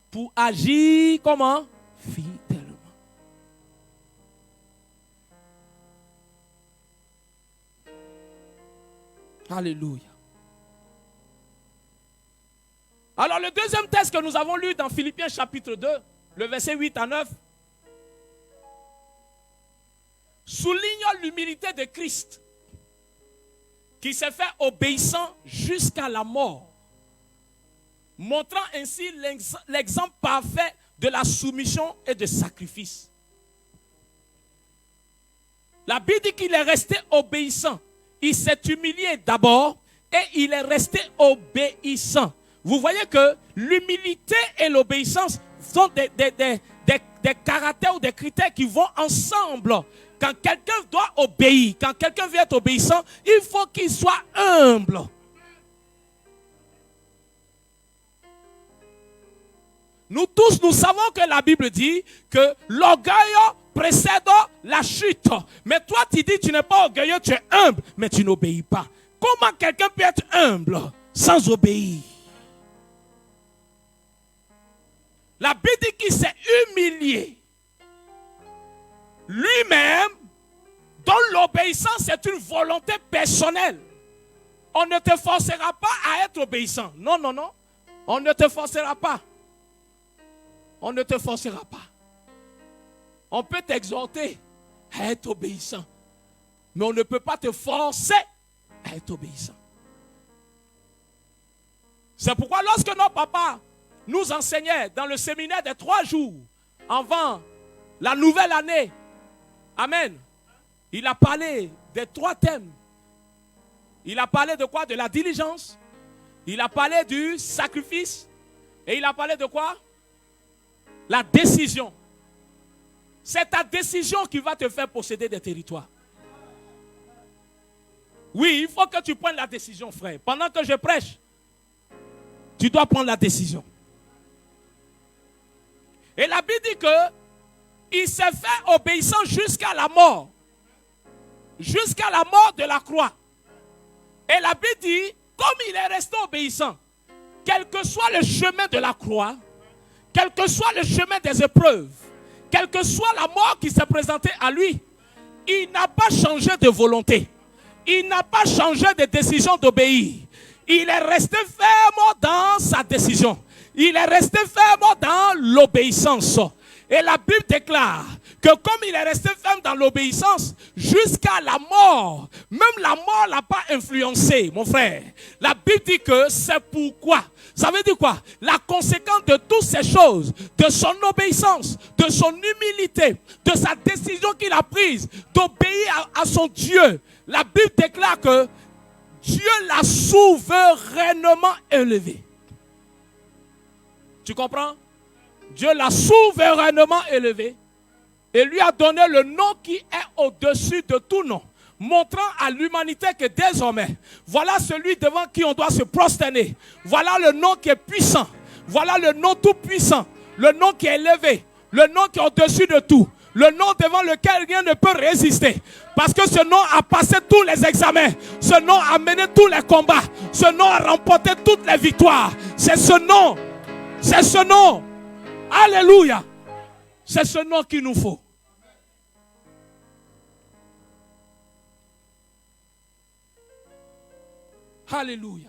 Pour agir comment? Fidèlement. Alléluia. Alors le deuxième texte que nous avons lu dans Philippiens chapitre 2, le verset 8 à 9, souligne l'humilité de Christ qui s'est fait obéissant jusqu'à la mort, montrant ainsi l'exemple parfait de la soumission et de sacrifice. La Bible dit qu'il est resté obéissant. Il s'est humilié d'abord et il est resté obéissant. Vous voyez que l'humilité et l'obéissance sont des caractères ou des critères qui vont ensemble. Quand quelqu'un doit obéir, quand quelqu'un veut être obéissant, il faut qu'il soit humble. Nous tous, nous savons que la Bible dit que l'orgueil précède la chute. Mais toi, tu dis tu n'es pas orgueilleux, tu es humble, mais tu n'obéis pas. Comment quelqu'un peut être humble sans obéir? La Bible dit qu'il s'est humilié lui-même, dont l'obéissance est une volonté personnelle. On ne te forcera pas à être obéissant. Non, non, non. On ne te forcera pas. On ne te forcera pas. On peut t'exhorter à être obéissant. Mais on ne peut pas te forcer à être obéissant. C'est pourquoi lorsque nos papas nous enseignaient dans le séminaire des 3 jours avant la nouvelle année, amen, il a parlé des 3 thèmes. Il a parlé de quoi? De la diligence. Il a parlé du sacrifice. Et il a parlé de quoi? La décision. C'est ta décision qui va te faire posséder des territoires. Oui, il faut que tu prennes la décision, frère. Pendant que je prêche, tu dois prendre la décision. Et la Bible dit que il s'est fait obéissant jusqu'à la mort. Jusqu'à la mort de la croix. Et la Bible dit, comme il est resté obéissant, quel que soit le chemin de la croix, quel que soit le chemin des épreuves, quelle que soit la mort qui s'est présentée à lui, il n'a pas changé de volonté. il n'a pas changé de décision d'obéir. Il est resté ferme dans sa décision. Il est resté ferme dans l'obéissance. Et la Bible déclare que comme il est resté ferme dans l'obéissance jusqu'à la mort, même la mort ne l'a pas influencé, mon frère. La Bible dit que c'est pourquoi. Ça veut dire quoi? La conséquence de toutes ces choses, de son obéissance, de son humilité, de sa décision qu'il a prise d'obéir à son Dieu. La Bible déclare que Dieu l'a souverainement élevé. Tu comprends? Dieu l'a souverainement élevé et lui a donné le nom qui est au-dessus de tout nom, montrant à l'humanité que désormais, voilà celui devant qui on doit se prosterner. Voilà le nom qui est puissant. Voilà le nom tout puissant. Le nom qui est élevé. Le nom qui est au-dessus de tout. Le nom devant lequel rien ne peut résister. Parce que ce nom a passé tous les examens. Ce nom a mené tous les combats. Ce nom a remporté toutes les victoires. C'est ce nom. C'est ce nom. Alléluia. C'est ce nom qu'il nous faut. Alléluia.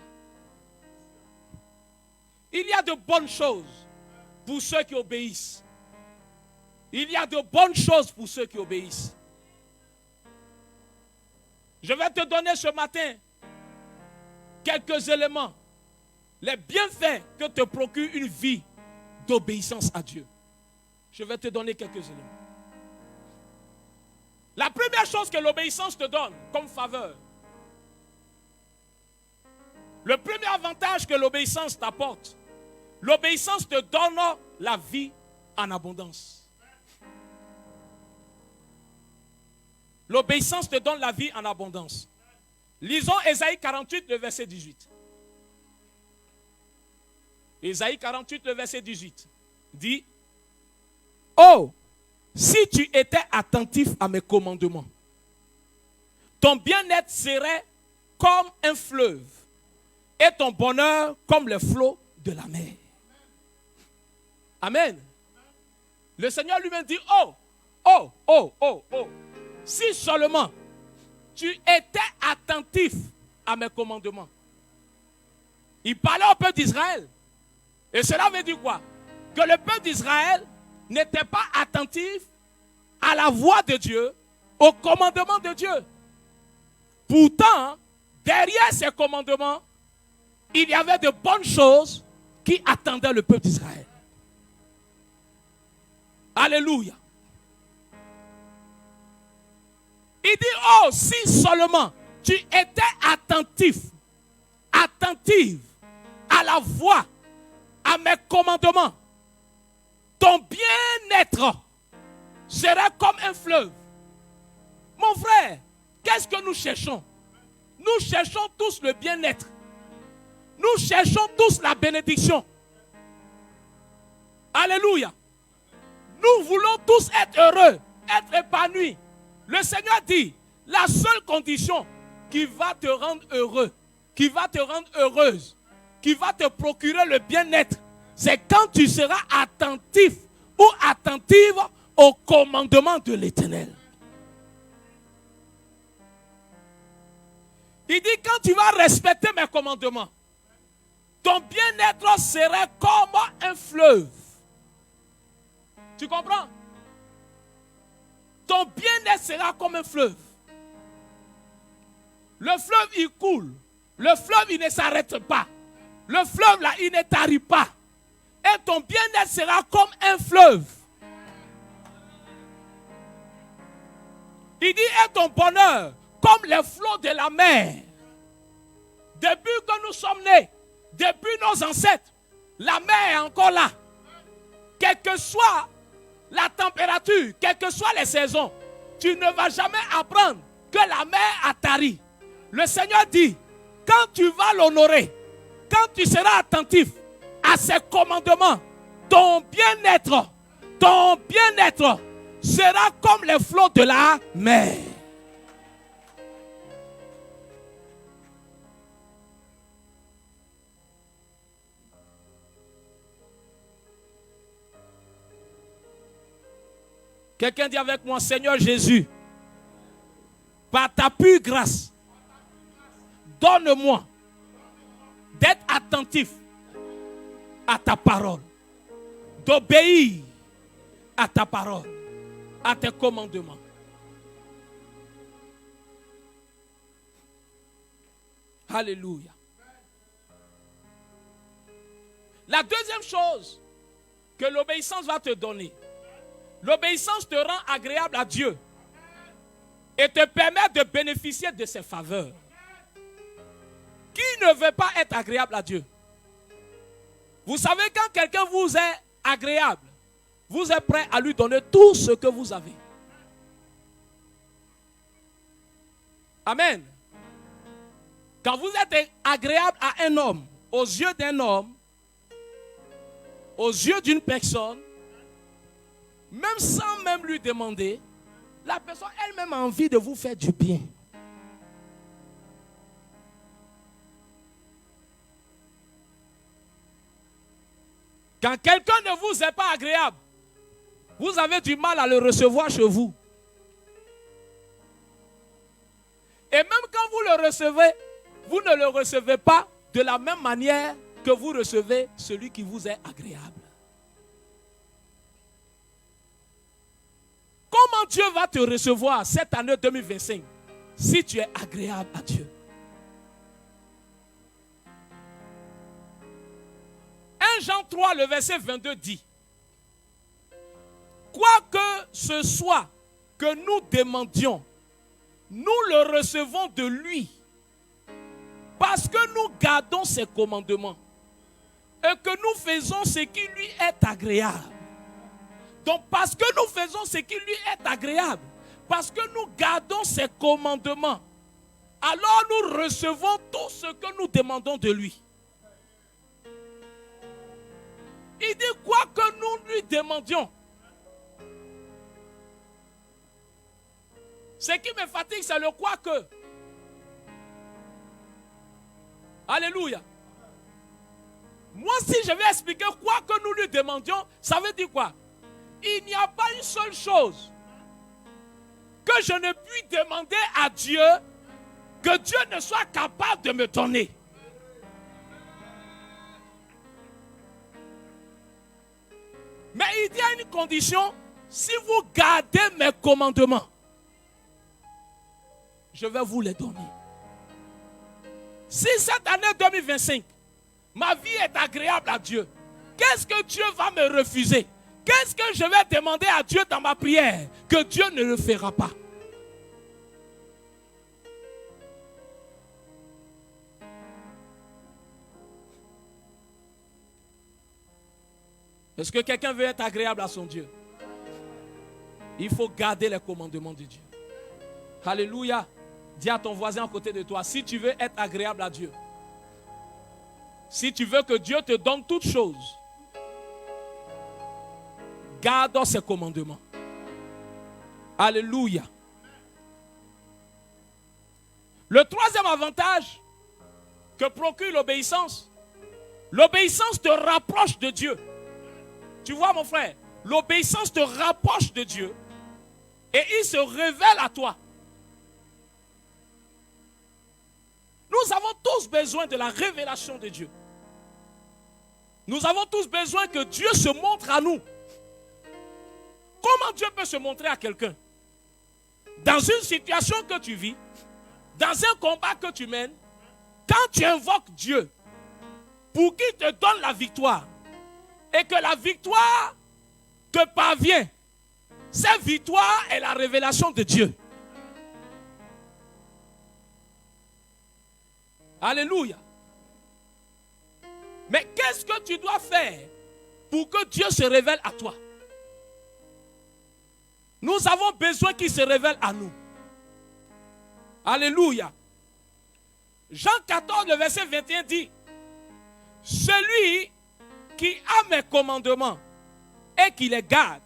Il y a de bonnes choses pour ceux qui obéissent. Il y a de bonnes choses pour ceux qui obéissent. Je vais te donner ce matin quelques éléments. Les bienfaits que te procure une vie d'obéissance à Dieu. Je vais te donner quelques éléments. La première chose que l'obéissance te donne comme faveur, le premier avantage que l'obéissance t'apporte, l'obéissance te donne la vie en abondance. L'obéissance te donne la vie en abondance. Lisons Ésaïe 48, le verset 18. Ésaïe 48, le verset 18 dit: oh, si tu étais attentif à mes commandements, ton bien-être serait comme un fleuve et ton bonheur comme les flots de la mer. Amen. Le Seigneur lui-même dit: oh, oh, oh, oh, oh. Si seulement tu étais attentif à mes commandements. Il parlait au peuple d'Israël. Et cela veut dire quoi? Que le peuple d'Israël n'était pas attentif à la voix de Dieu, au commandement de Dieu. Pourtant, derrière ces commandements, il y avait de bonnes choses qui attendaient le peuple d'Israël. Alléluia. Il dit: oh, si seulement tu étais attentive à la voix, à mes commandements, ton bien-être serait comme un fleuve. Mon frère, qu'est-ce que nous cherchons? Nous cherchons tous le bien-être. Nous cherchons tous la bénédiction. Alléluia. Nous voulons tous être heureux, être épanouis. Le Seigneur dit: la seule condition qui va te rendre heureux, qui va te rendre heureuse, qui va te procurer le bien-être, c'est quand tu seras attentif ou attentive au commandement de l'Éternel. Il dit: quand tu vas respecter mes commandements, ton bien-être serait comme un fleuve. Tu comprends? Ton bien-être sera comme un fleuve. Le fleuve, il coule. Le fleuve, il ne s'arrête pas. Le fleuve, là, il ne tarit pas. Et ton bien-être sera comme un fleuve. Il dit: et ton bonheur comme les flots de la mer. Depuis que nous sommes nés, depuis nos ancêtres, la mer est encore là. Quelle que soit la température, quelles que soient les saisons, tu ne vas jamais apprendre que la mer a tari. Le Seigneur dit: quand tu vas l'honorer, quand tu seras attentif à ses commandements, ton bien-être sera comme les flots de la mer. Quelqu'un dit avec moi: Seigneur Jésus, par ta pure grâce, donne-moi d'être attentif à ta parole, d'obéir à ta parole, à tes commandements. Alléluia. La deuxième chose que l'obéissance va te donner, l'obéissance te rend agréable à Dieu et te permet de bénéficier de ses faveurs. Qui ne veut pas être agréable à Dieu? Vous savez, quand quelqu'un vous est agréable, vous êtes prêt à lui donner tout ce que vous avez. Amen. Quand vous êtes agréable à un homme, aux yeux d'un homme, aux yeux d'une personne, même sans même lui demander, la personne elle-même a envie de vous faire du bien. Quand quelqu'un ne vous est pas agréable, vous avez du mal à le recevoir chez vous. Et même quand vous le recevez, vous ne le recevez pas de la même manière que vous recevez celui qui vous est agréable. Comment Dieu va te recevoir cette année 2025 si tu es agréable à Dieu? 1 Jean 3, le verset 22 dit: quoi que ce soit que nous demandions, nous le recevons de lui, parce que nous gardons ses commandements et que nous faisons ce qui lui est agréable. Donc parce que nous faisons ce qui lui est agréable, parce que nous gardons ses commandements, alors nous recevons tout ce que nous demandons de lui. Il dit quoi que nous lui demandions. Ce qui me fatigue, c'est le quoi que. Alléluia. Moi, si je vais expliquer quoi que nous lui demandions, ça veut dire quoi? Il n'y a pas une seule chose que je ne puis demander à Dieu que Dieu ne soit capable de me donner. Mais il y a une condition: si vous gardez mes commandements, je vais vous les donner. Si cette année 2025, ma vie est agréable à Dieu, qu'est-ce que Dieu va me refuser? Qu'est-ce que je vais demander à Dieu dans ma prière que Dieu ne le fera pas? Est-ce que quelqu'un veut être agréable à son Dieu? Il faut garder les commandements de Dieu. Alléluia. Dis à ton voisin à côté de toi, si tu veux être agréable à Dieu, si tu veux que Dieu te donne toutes choses, garde ses commandements. Alléluia. Le troisième avantage que procure l'obéissance te rapproche de Dieu. Tu vois mon frère, l'obéissance te rapproche de Dieu et il se révèle à toi. Nous avons tous besoin de la révélation de Dieu. Nous avons tous besoin que Dieu se montre à nous. Comment Dieu peut se montrer à quelqu'un? Dans une situation que tu vis, dans un combat que tu mènes, quand tu invoques Dieu pour qu'il te donne la victoire, et que la victoire te parvient, cette victoire est la révélation de Dieu. Alléluia. Mais qu'est-ce que tu dois faire pour que Dieu se révèle à toi? Nous avons besoin qu'il se révèle à nous. Alléluia. Jean 14, le verset 21 dit: celui qui a mes commandements et qui les garde,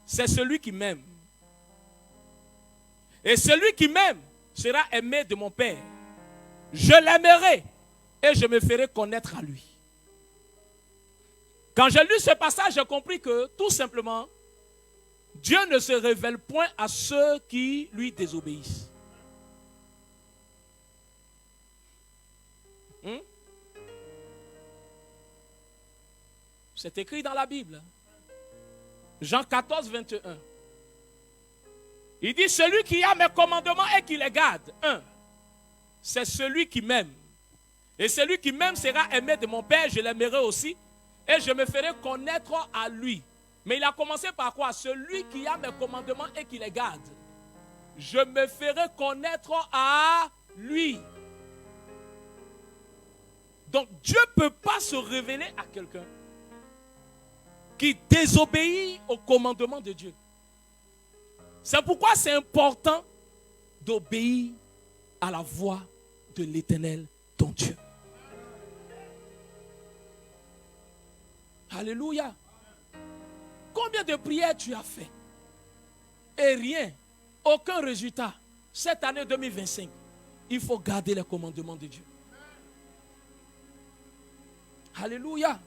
c'est celui qui m'aime. Et celui qui m'aime sera aimé de mon Père. Je l'aimerai et je me ferai connaître à lui. Quand j'ai lu ce passage, j'ai compris que tout simplement, Dieu ne se révèle point à ceux qui lui désobéissent. C'est écrit dans la Bible. Jean 14, 21. Il dit, celui qui a mes commandements et qui les garde, c'est celui qui m'aime. Et celui qui m'aime sera aimé de mon Père, je l'aimerai aussi. Et je me ferai connaître à lui. Mais il a commencé par quoi? Celui qui a mes commandements et qui les garde. Je me ferai connaître à lui. Donc Dieu ne peut pas se révéler à quelqu'un qui désobéit au commandement de Dieu. C'est pourquoi c'est important d'obéir à la voix de l'Éternel, ton Dieu. Alléluia. Combien de prières tu as fait? Et rien, aucun résultat. Cette année 2025, il faut garder les commandements de Dieu. Alléluia.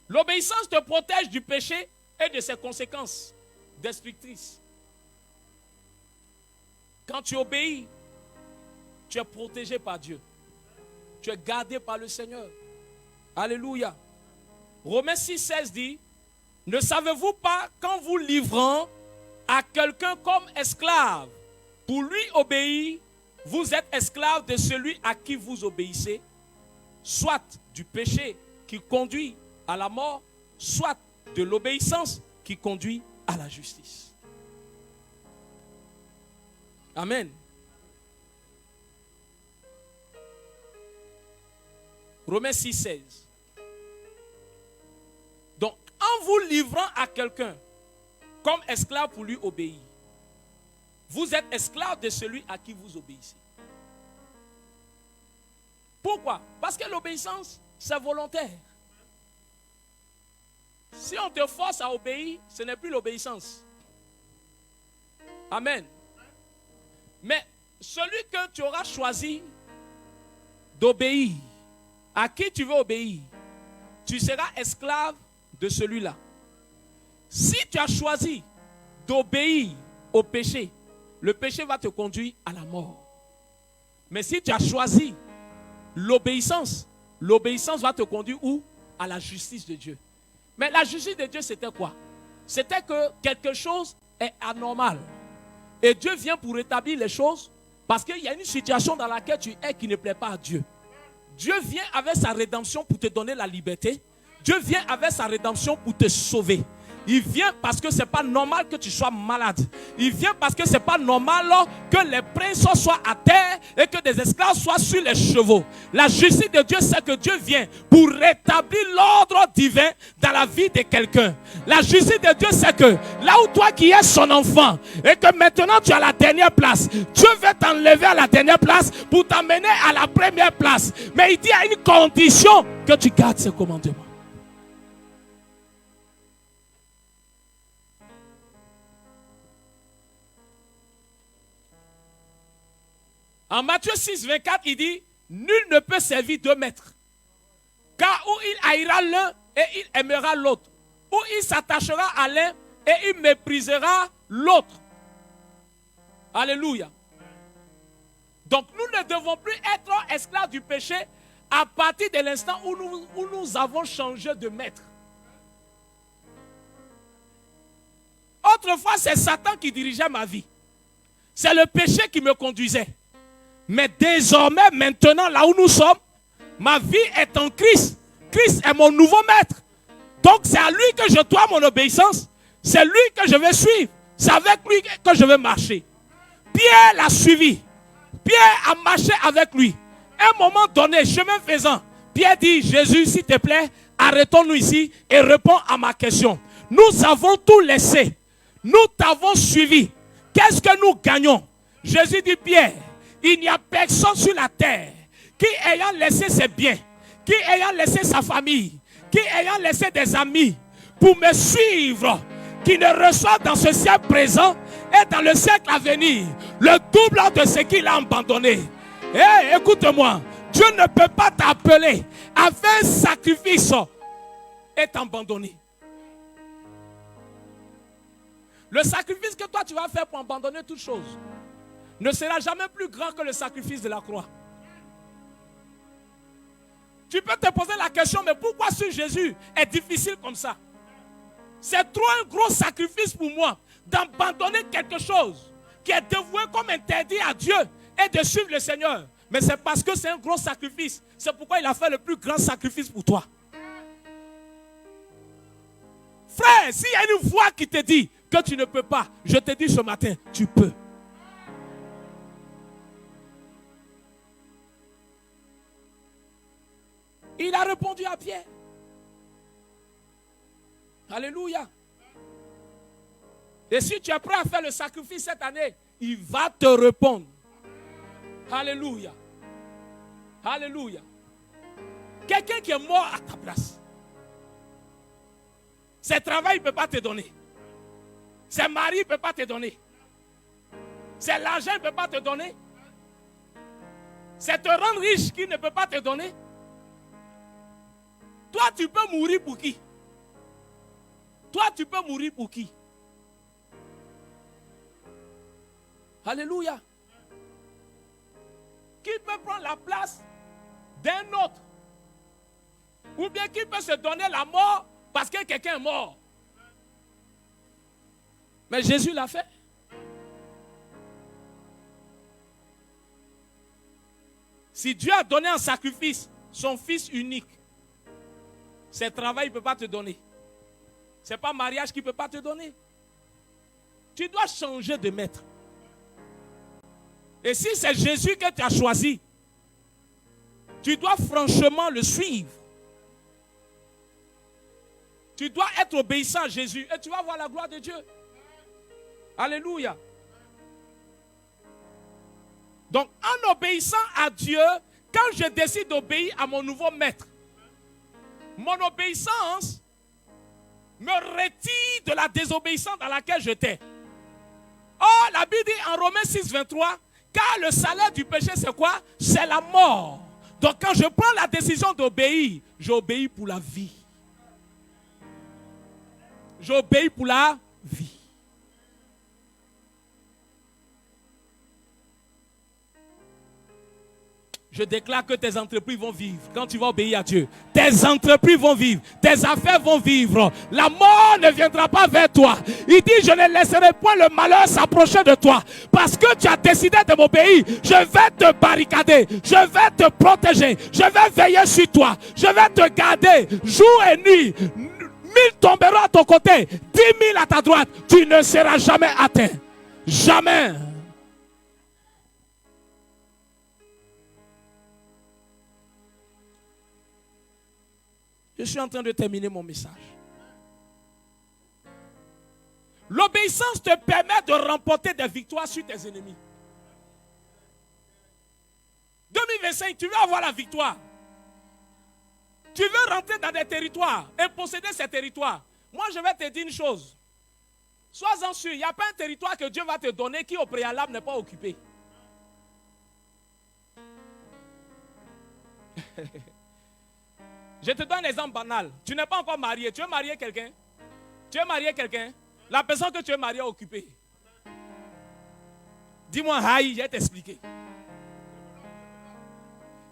L'obéissance te protège du péché et de ses conséquences destructrices. Quand tu obéis, tu es protégé par Dieu. Tu es gardé par le Seigneur. Alléluia. Romains 6, 16 dit, ne savez-vous pas qu'en vous livrant à quelqu'un comme esclave, pour lui obéir, vous êtes esclave de celui à qui vous obéissez, soit du péché qui conduit à la mort, soit de l'obéissance qui conduit à la justice. Amen. Romains 6, 16. Donc, en vous livrant à quelqu'un comme esclave pour lui obéir, vous êtes esclave de celui à qui vous obéissez. Pourquoi? Parce que l'obéissance, c'est volontaire. Si on te force à obéir, ce n'est plus l'obéissance. Amen. Mais celui que tu auras choisi d'obéir, à qui tu veux obéir, tu seras esclave de celui-là. Si tu as choisi d'obéir au péché, le péché va te conduire à la mort. Mais si tu as choisi l'obéissance, l'obéissance va te conduire où? À la justice de Dieu. Mais la justice de Dieu, c'était quoi? C'était que quelque chose est anormal. Et Dieu vient pour rétablir les choses parce qu'il y a une situation dans laquelle tu es qui ne plaît pas à Dieu. Dieu vient avec sa rédemption pour te donner la liberté. Dieu vient avec sa rédemption pour te sauver. Il vient parce que ce n'est pas normal que tu sois malade. Il vient parce que ce n'est pas normal que les princes soient à terre et que des esclaves soient sur les chevaux. La justice de Dieu, c'est que Dieu vient pour rétablir l'ordre divin dans la vie de quelqu'un. La justice de Dieu, c'est que là où toi qui es son enfant et que maintenant tu as la dernière place, Dieu veut t'enlever à la dernière place pour t'amener à la première place. Mais il dit à une condition, que tu gardes ses commandements. En Matthieu 6, 24, il dit, nul ne peut servir deux maîtres. Car où il haïra l'un et il aimera l'autre. Ou il s'attachera à l'un et il méprisera l'autre. Alléluia. Donc nous ne devons plus être esclaves du péché à partir de l'instant où nous avons changé de maître. Autrefois, c'est Satan qui dirigeait ma vie. C'est le péché qui me conduisait. Mais désormais, maintenant, là où nous sommes, ma vie est en Christ. Christ est mon nouveau maître. Donc c'est à lui que je dois mon obéissance. C'est lui que je vais suivre. C'est avec lui que je vais marcher. Pierre l'a suivi. Pierre a marché avec lui. À un moment donné, chemin faisant, Pierre dit, Jésus, s'il te plaît, arrêtons-nous ici et réponds à ma question. Nous avons tout laissé. Nous t'avons suivi. Qu'est-ce que nous gagnons? Jésus dit, Pierre, il n'y a personne sur la terre qui ayant laissé ses biens, qui ayant laissé sa famille, qui ayant laissé des amis pour me suivre, qui ne reçoit dans ce siècle présent et dans le siècle à venir le double de ce qu'il a abandonné. Hey, écoute-moi, Dieu ne peut pas t'appeler à faire un sacrifice et t'abandonner. Le sacrifice que toi tu vas faire pour abandonner toute chose ne sera jamais plus grand que le sacrifice de la croix. Tu peux te poser la question, mais pourquoi suivre Jésus est difficile comme ça? C'est trop un gros sacrifice pour moi d'abandonner quelque chose qui est dévoué comme interdit à Dieu et de suivre le Seigneur. Mais c'est parce que c'est un gros sacrifice. C'est pourquoi il a fait le plus grand sacrifice pour toi. Frère, s'il y a une voix qui te dit que tu ne peux pas, je te dis ce matin, tu peux. Il a répondu à Pierre. Alléluia. Et si tu es prêt à faire le sacrifice cette année, il va te répondre. Alléluia. Alléluia. Quelqu'un qui est mort à ta place. Ses travail, il ne peut pas te donner. Ses maris, il ne peut pas te donner. C'est l'argent, il ne peut pas te donner. C'est te rendre riche qu'il ne peut pas te donner. Toi, tu peux mourir pour qui? Toi, tu peux mourir pour qui? Alléluia. Qui peut prendre la place d'un autre? Ou bien qui peut se donner la mort parce que quelqu'un est mort? Mais Jésus l'a fait. Si Dieu a donné en sacrifice son fils unique, c'est travail, il ne peut pas te donner. Ce n'est pas mariage qu'il ne peut pas te donner. Tu dois changer de maître. Et si c'est Jésus que tu as choisi, tu dois franchement le suivre. Tu dois être obéissant à Jésus et tu vas voir la gloire de Dieu. Alléluia. Donc, en obéissant à Dieu, quand je décide d'obéir à mon nouveau maître, mon obéissance me retire de la désobéissance dans laquelle j'étais. Or, la Bible dit en Romains 6, 23, car le salaire du péché, c'est quoi? C'est la mort. Donc, quand je prends la décision d'obéir, j'obéis pour la vie. J'obéis pour la vie. Je déclare que tes entreprises vont vivre quand tu vas obéir à Dieu. Tes entreprises vont vivre. Tes affaires vont vivre. La mort ne viendra pas vers toi. Il dit, je ne laisserai point le malheur s'approcher de toi. Parce que tu as décidé de m'obéir. Je vais te barricader. Je vais te protéger. Je vais veiller sur toi. Je vais te garder jour et nuit. 1000 tomberont à ton côté. 10 000 à ta droite. Tu ne seras jamais atteint. Jamais. Je suis en train de terminer mon message. L'obéissance te permet de remporter des victoires sur tes ennemis. 2025, tu veux avoir la victoire. Tu veux rentrer dans des territoires et posséder ces territoires. Moi, je vais te dire une chose. Sois-en sûr, il n'y a pas un territoire que Dieu va te donner qui au préalable n'est pas occupé. Je te donne un exemple banal. Tu n'es pas encore marié. Tu veux marier quelqu'un? Tu veux marier quelqu'un? La personne que tu veux marier est occupée. Dis-moi, aïe, je vais t'expliquer.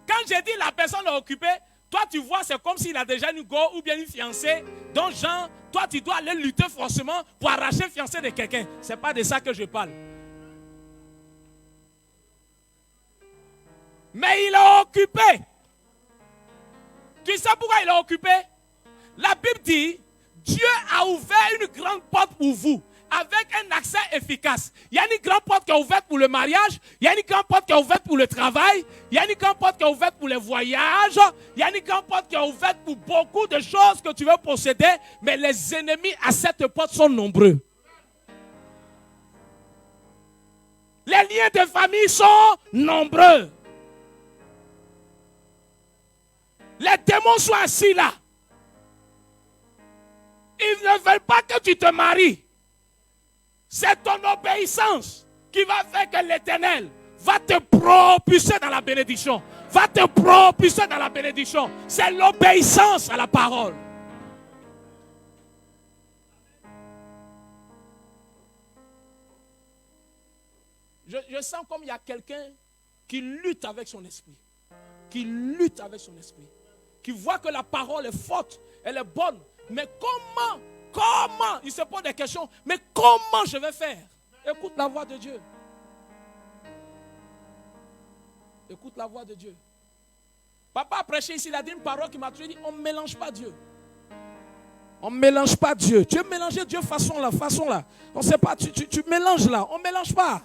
Quand j'ai dit la personne est occupée, toi tu vois, c'est comme s'il a déjà une go ou bien une fiancée. Donc, genre, toi tu dois aller lutter forcément pour arracher le fiancé de quelqu'un. Ce n'est pas de ça que je parle. Mais il est occupé. Tu sais pourquoi il est occupé? La Bible dit, Dieu a ouvert une grande porte pour vous, avec un accès efficace. Il y a une grande porte qui est ouverte pour le mariage, il y a une grande porte qui est ouverte pour le travail, il y a une grande porte qui est ouverte pour les voyages, il y a une grande porte qui est ouverte pour beaucoup de choses que tu veux posséder, mais les ennemis à cette porte sont nombreux. Les liens de famille sont nombreux. Les démons sont assis là. Ils ne veulent pas que tu te maries. C'est ton obéissance qui va faire que l'Éternel va te propulser dans la bénédiction. Va te propulser dans la bénédiction. C'est l'obéissance à la parole. Je sens comme il y a quelqu'un qui lutte avec son esprit. Qui lutte avec son esprit. Qui voit que la parole est forte, elle est bonne. Mais comment, il se pose des questions, mais comment je vais faire? Écoute la voix de Dieu. Écoute la voix de Dieu. Papa a prêché ici, il a dit une parole qui m'a tué, il dit, on ne mélange pas Dieu. On ne mélange pas Dieu. Tu veux mélanger Dieu façon là. On ne sait pas, tu mélanges là, on ne mélange pas.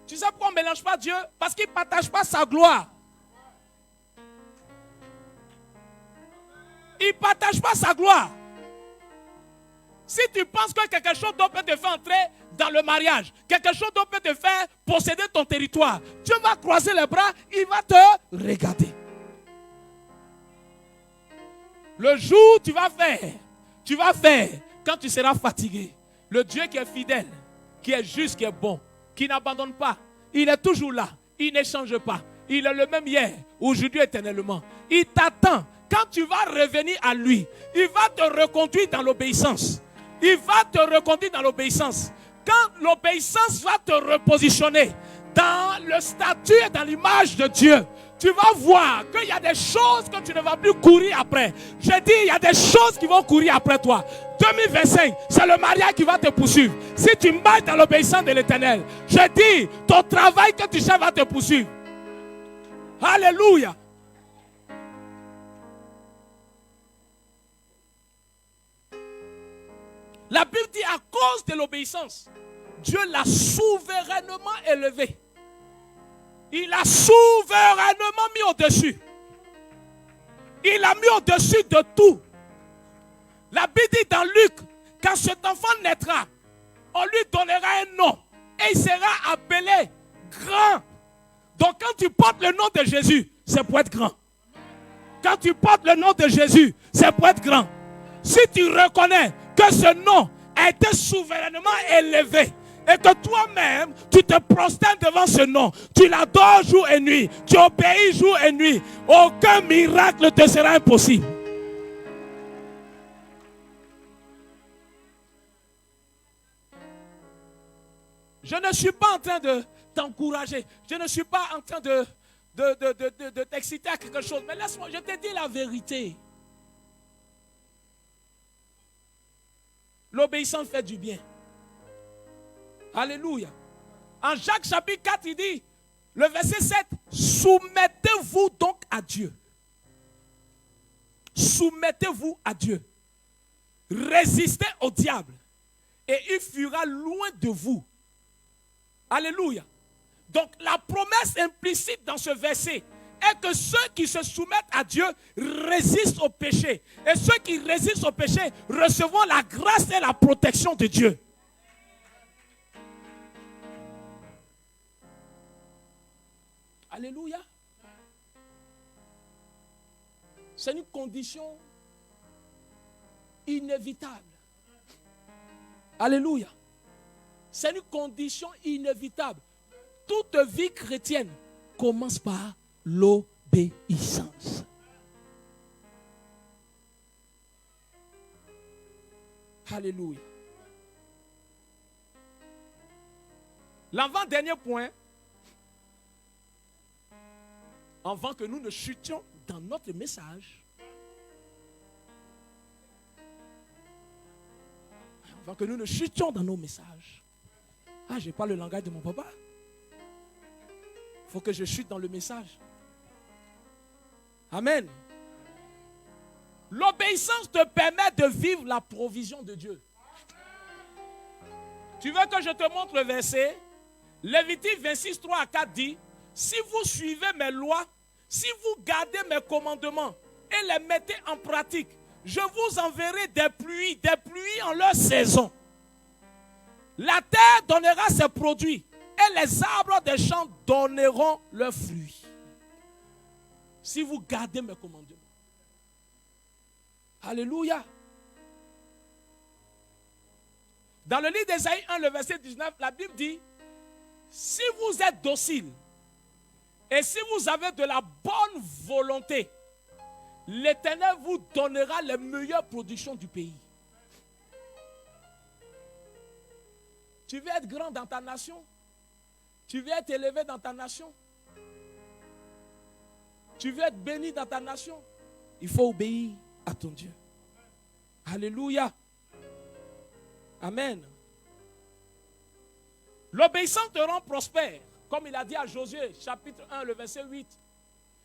Tu sais pourquoi on ne mélange pas Dieu? Parce qu'il ne partage pas sa gloire. Il ne partage pas sa gloire. Si tu penses que quelque chose d'autre peut te faire entrer dans le mariage, quelque chose d'autre peut te faire posséder ton territoire, Dieu va croiser les bras, il va te regarder. Le jour où tu vas faire quand tu seras fatigué. Le Dieu qui est fidèle, qui est juste, qui est bon, qui n'abandonne pas, il est toujours là, il ne change pas. Il est le même hier, aujourd'hui, éternellement. Il t'attend. Quand tu vas revenir à lui, il va te reconduire dans l'obéissance. Il va te reconduire dans l'obéissance. Quand l'obéissance va te repositionner dans le statut et dans l'image de Dieu, tu vas voir qu'il y a des choses que tu ne vas plus courir après. Je dis, il y a des choses qui vont courir après toi. 2025, c'est le mariage qui va te poursuivre. Si tu marches dans l'obéissance de l'Éternel, je dis, ton travail que tu sais va te poursuivre. Alléluia. La Bible dit à cause de l'obéissance, Dieu l'a souverainement élevé. Il l'a souverainement mis au-dessus. Il l'a mis au-dessus de tout. La Bible dit dans Luc, quand cet enfant naîtra, on lui donnera un nom et il sera appelé grand. Donc quand tu portes le nom de Jésus, c'est pour être grand. Quand tu portes le nom de Jésus, c'est pour être grand. Si tu reconnais que ce nom a été souverainement élevé et que toi-même, tu te prosternes devant ce nom, tu l'adores jour et nuit, tu obéis jour et nuit, aucun miracle te sera impossible. Je ne suis pas en train de t'encourager, je ne suis pas en train de t'exciter à quelque chose, mais laisse-moi, je te dis la vérité. L'obéissance fait du bien. Alléluia. En Jacques chapitre 4, il dit, le verset 7, soumettez-vous donc à Dieu. Soumettez-vous à Dieu. Résistez au diable et il fuira loin de vous. Alléluia. Donc la promesse implicite dans ce verset est que ceux qui se soumettent à Dieu résistent au péché. Et ceux qui résistent au péché recevront la grâce et la protection de Dieu. Alléluia. C'est une condition inévitable. Alléluia. C'est une condition inévitable. Toute vie chrétienne commence par l'obéissance. Alléluia. L'avant-dernier point, avant que nous ne chutions dans notre message, avant que nous ne chutions dans nos messages. Ah, je parle le langage de mon papa. Il faut que je chute dans le message. Amen. L'obéissance te permet de vivre la provision de Dieu. Tu veux que je te montre le verset? Lévitique 26, 3 à 4 dit, si vous suivez mes lois, si vous gardez mes commandements et les mettez en pratique, je vous enverrai des pluies en leur saison. La terre donnera ses produits et les arbres des champs donneront leurs fruits. Si vous gardez mes commandements. Alléluia. Dans le livre d'Ésaïe 1, le verset 19, la Bible dit, si vous êtes docile et si vous avez de la bonne volonté, l'Éternel vous donnera les meilleures productions du pays. Tu veux être grand dans ta nation? Tu veux être élevé dans ta nation? Tu veux être béni dans ta nation? Il faut obéir à ton Dieu. Alléluia. Amen. L'obéissance te rend prospère. Comme il a dit à Josué, chapitre 1, le verset 8.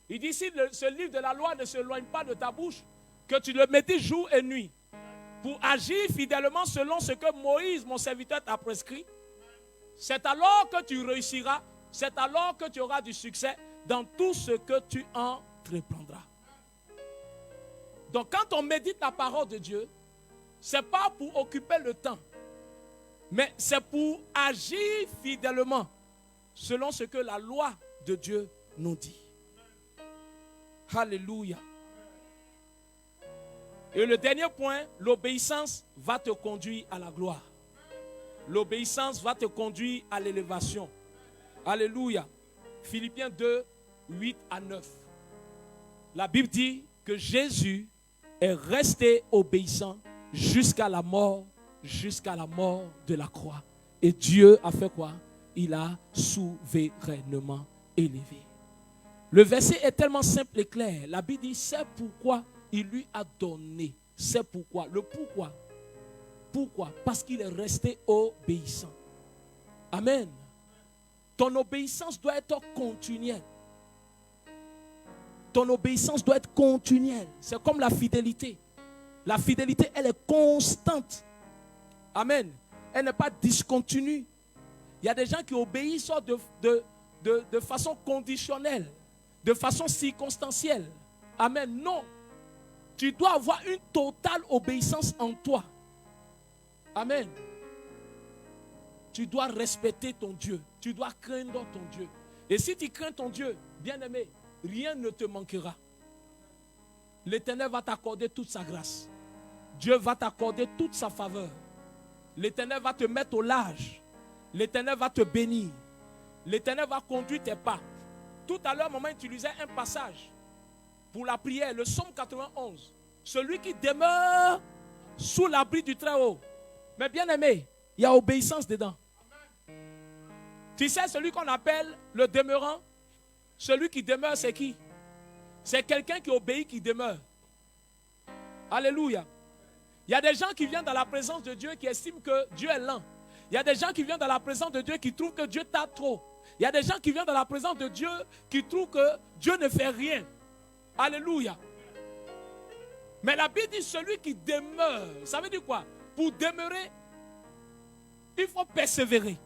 Il dit, si ce livre de la loi ne s'éloigne pas de ta bouche, que tu le médites jour et nuit, pour agir fidèlement selon ce que Moïse, mon serviteur, t'a prescrit, c'est alors que tu réussiras, c'est alors que tu auras du succès dans tout ce que tu entreprendras. Donc quand on médite la parole de Dieu, ce n'est pas pour occuper le temps, mais c'est pour agir fidèlement selon ce que la loi de Dieu nous dit. Alléluia. Et le dernier point, l'obéissance va te conduire à la gloire. L'obéissance va te conduire à l'élévation. Alléluia. Philippiens 2, 8 à 9. La Bible dit que Jésus est resté obéissant jusqu'à la mort de la croix. Et Dieu a fait quoi? Il a souverainement élevé. Le verset est tellement simple et clair. La Bible dit, c'est pourquoi il lui a donné. C'est pourquoi. Le pourquoi. Pourquoi? Parce qu'il est resté obéissant. Amen. Ton obéissance doit être continuelle. Ton obéissance doit être continuelle. C'est comme la fidélité. La fidélité, elle est constante. Amen. Elle n'est pas discontinue. Il y a des gens qui obéissent de façon conditionnelle, de façon circonstancielle. Amen. Non. Tu dois avoir une totale obéissance en toi. Amen. Tu dois respecter ton Dieu. Tu dois craindre ton Dieu. Et si tu crains ton Dieu, bien-aimé, rien ne te manquera. L'Éternel va t'accorder toute sa grâce. Dieu va t'accorder toute sa faveur. L'Éternel va te mettre au large. L'Éternel va te bénir. L'Éternel va conduire tes pas. Tout à l'heure, maman utilisait un passage pour la prière, le psaume 91. Celui qui demeure sous l'abri du Très-Haut. Mais bien aimé, il y a obéissance dedans. Tu sais, celui qu'on appelle le demeurant, celui qui demeure, c'est qui? C'est quelqu'un qui obéit, qui demeure. Alléluia. Il y a des gens qui viennent dans la présence de Dieu qui estiment que Dieu est lent. Il y a des gens qui viennent dans la présence de Dieu qui trouvent que Dieu tarde trop. Il y a des gens qui viennent dans la présence de Dieu qui trouvent que Dieu ne fait rien. Alléluia. Mais la Bible dit celui qui demeure. Ça veut dire quoi? Pour demeurer, il faut persévérer.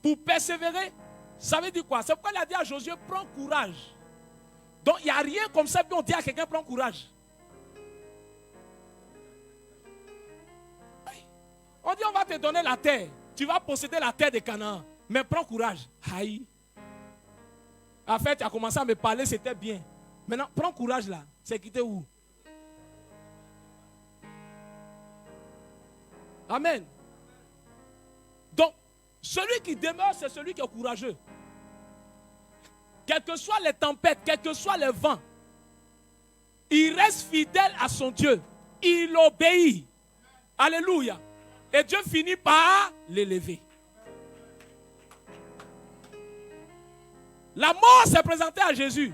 Pour persévérer, ça veut dire quoi? C'est pourquoi il a dit à Josué, prends courage. Donc il n'y a rien comme ça, puis on dit à quelqu'un, prends courage. On dit, on va te donner la terre. Tu vas posséder la terre de Canaan. Mais prends courage. Aïe. En fait, tu as commencé à me parler, c'était bien. Maintenant, prends courage là. C'est quitter où? Amen. Donc, celui qui demeure, c'est celui qui est courageux. Quelles que soient les tempêtes, quels que soient les vents, il reste fidèle à son Dieu. Il obéit. Alléluia. Et Dieu finit par l'élever. La mort s'est présentée à Jésus.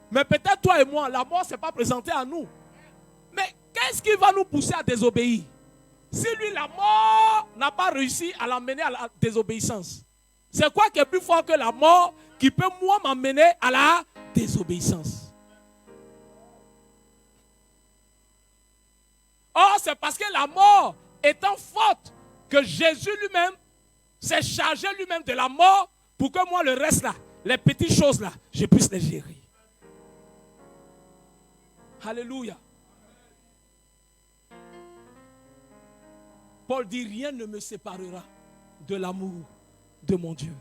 Mais peut-être toi et moi, la mort ne s'est pas présentée à nous. Mais qu'est-ce qui va nous pousser à désobéir? Si lui, la mort n'a pas réussi à l'emmener à la désobéissance, c'est quoi qui est plus fort que la mort qui peut moi m'emmener à la désobéissance? Or, c'est parce que la mort étant forte que Jésus lui-même s'est chargé lui-même de la mort pour que moi, le reste là, les petites choses là, je puisse les gérer. Alléluia. Paul dit, rien ne me séparera de l'amour de mon Dieu.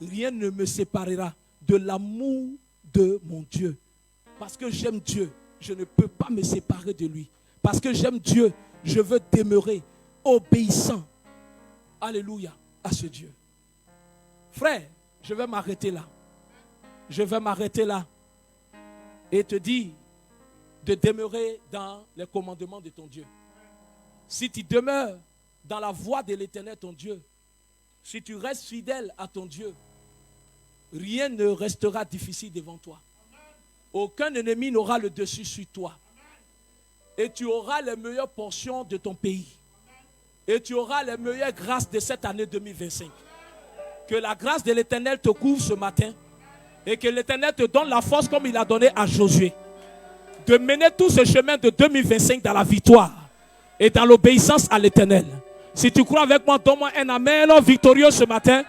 Rien ne me séparera de l'amour de mon Dieu. Parce que j'aime Dieu, je ne peux pas me séparer de lui. Parce que j'aime Dieu, je veux demeurer obéissant. Alléluia à ce Dieu. Frère, je vais m'arrêter là. Je vais m'arrêter là. Et te dire de demeurer dans les commandements de ton Dieu. Si tu demeures dans la voie de l'Éternel ton Dieu, si tu restes fidèle à ton Dieu, rien ne restera difficile devant toi. Aucun ennemi n'aura le dessus sur toi. Et tu auras les meilleures portions de ton pays. Et tu auras les meilleures grâces de cette année 2025. Que la grâce de l'Éternel te couvre ce matin. Et que l'Éternel te donne la force comme il a donné à Josué. De mener tout ce chemin de 2025 dans la victoire. Et dans l'obéissance à l'Éternel. Si tu crois avec moi, donne-moi un amen victorieux ce matin.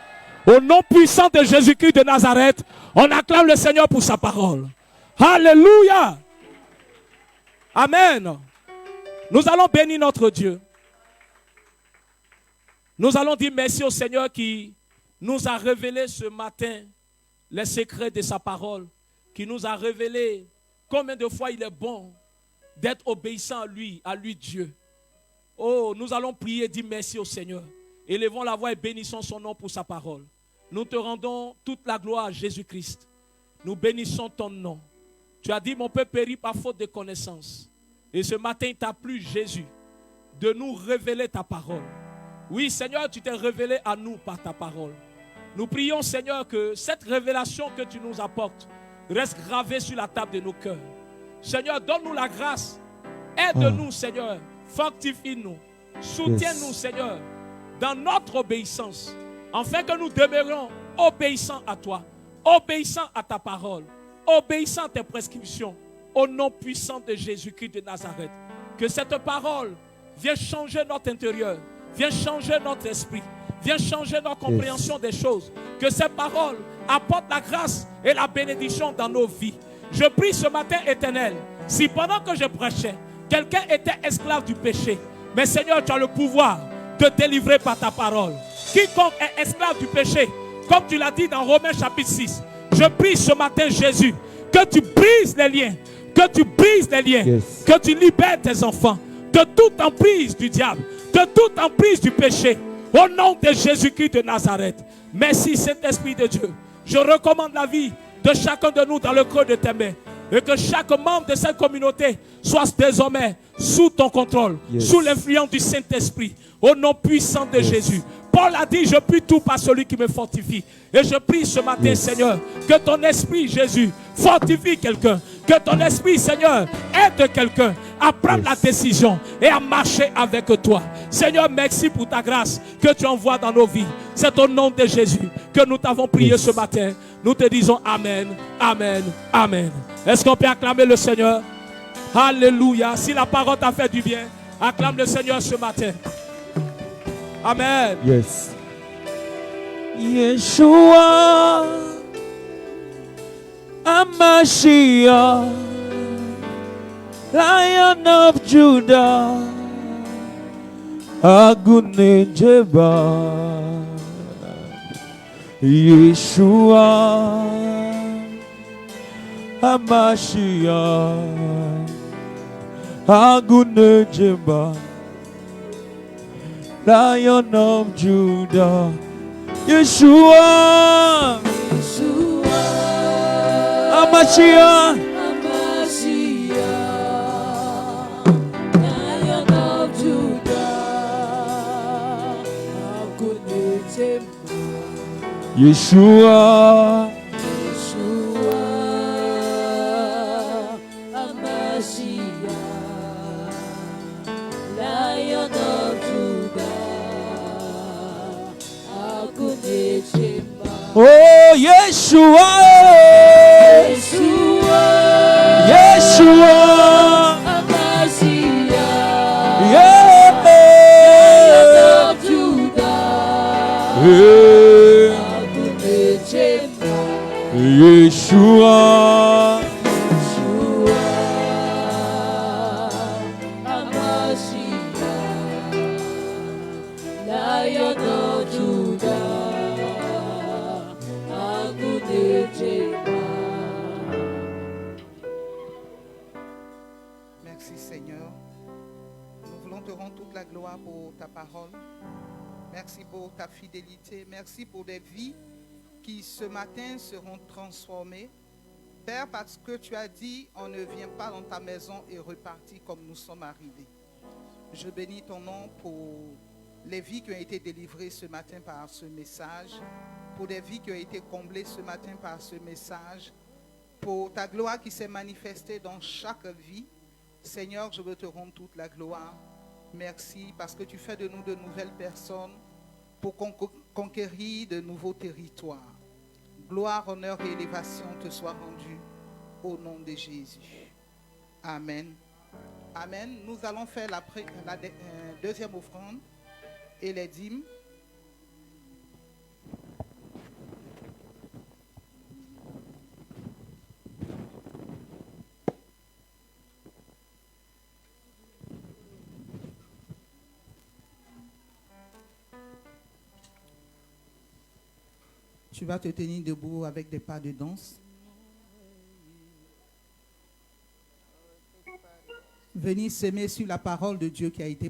Au nom puissant de Jésus-Christ de Nazareth, on acclame le Seigneur pour sa parole. Alléluia. Amen. Nous allons bénir notre Dieu. Nous allons dire merci au Seigneur qui nous a révélé ce matin les secrets de sa parole, qui nous a révélé combien de fois il est bon d'être obéissant à lui Dieu. Oh, nous allons prier et dire merci au Seigneur. Élevons la voix et bénissons son nom pour sa parole. Nous te rendons toute la gloire à Jésus-Christ. Nous bénissons ton nom. Tu as dit, mon peuple périt par faute de connaissance. Et ce matin, il t'a plu, Jésus, de nous révéler ta parole. Oui, Seigneur, tu t'es révélé à nous par ta parole. Nous prions, Seigneur, que cette révélation que tu nous apportes reste gravée sur la table de nos cœurs. Seigneur, donne-nous la grâce. Aide-nous, Seigneur. Fortifie-nous. Soutiens-nous, Seigneur, dans notre obéissance, afin que nous demeurions obéissants à toi, obéissants à ta parole, obéissants à tes prescriptions, au nom puissant de Jésus-Christ de Nazareth. Que cette parole vienne changer notre intérieur, vienne changer notre esprit, vienne changer notre compréhension des choses. Que cette parole apporte la grâce et la bénédiction dans nos vies. Je prie ce matin, Éternel, si pendant que je prêchais, quelqu'un était esclave du péché, mais Seigneur, tu as le pouvoir de délivrer par ta parole. Quiconque est esclave du péché, comme tu l'as dit dans Romains chapitre 6, je prie ce matin, Jésus, que tu brises les liens, que tu brises les liens, que tu libères tes enfants de toute emprise du diable, de toute emprise du péché, au nom de Jésus-Christ de Nazareth. Merci, Saint-Esprit de Dieu. Je recommande la vie de chacun de nous dans le creux de tes mains. Et que chaque membre de cette communauté soit désormais sous ton contrôle, sous l'influence du Saint-Esprit, au nom puissant de Jésus. Paul a dit, je prie tout par celui qui me fortifie. Et je prie ce matin, Seigneur, que ton esprit, Jésus, fortifie quelqu'un. Que ton esprit, Seigneur, aide quelqu'un à prendre la décision et à marcher avec toi. Seigneur, merci pour ta grâce que tu envoies dans nos vies. C'est au nom de Jésus que nous t'avons prié ce matin. Nous te disons Amen, Amen, Amen. Est-ce qu'on peut acclamer le Seigneur? Alléluia. Si la parole t'a fait du bien, acclame le Seigneur ce matin. Amen. Yes. Yeshua HaMashiach, Lion of Judah, Agune Jeba. Yeshua HaMashiach, Agune Jeba, Lion of Judah. Yeshua HaMashiach, Lion of Judah, Agune Jeba. Yeshua HaMashiach, Lion of Judah, Agune Jeba. Oh Yeshua, Yeshua HaMashiach, yeah. Lion of Judah, Agune Jeba. Yeshua Lion of Judah, Agune Jeba. Merci Seigneur. Nous voulons te rendre toute la gloire pour ta parole. Merci pour ta fidélité. Merci pour des vies qui ce matin seront transformées. Père, parce que tu as dit, on ne vient pas dans ta maison et repartit comme nous sommes arrivés. Je bénis ton nom pour les vies qui ont été délivrées ce matin par ce message, pour des vies qui ont été comblées ce matin par ce message, pour ta gloire qui s'est manifestée dans chaque vie. Seigneur, je veux te rendre toute la gloire. Merci parce que tu fais de nous de nouvelles personnes pour conquérir de nouveaux territoires. Gloire, honneur et élévation te soient rendus au nom de Jésus. Amen. Amen. Nous allons faire la deuxième offrande et les dîmes. Tu vas te tenir debout avec des pas de danse. Venir s'aimer sur la parole de Dieu qui a été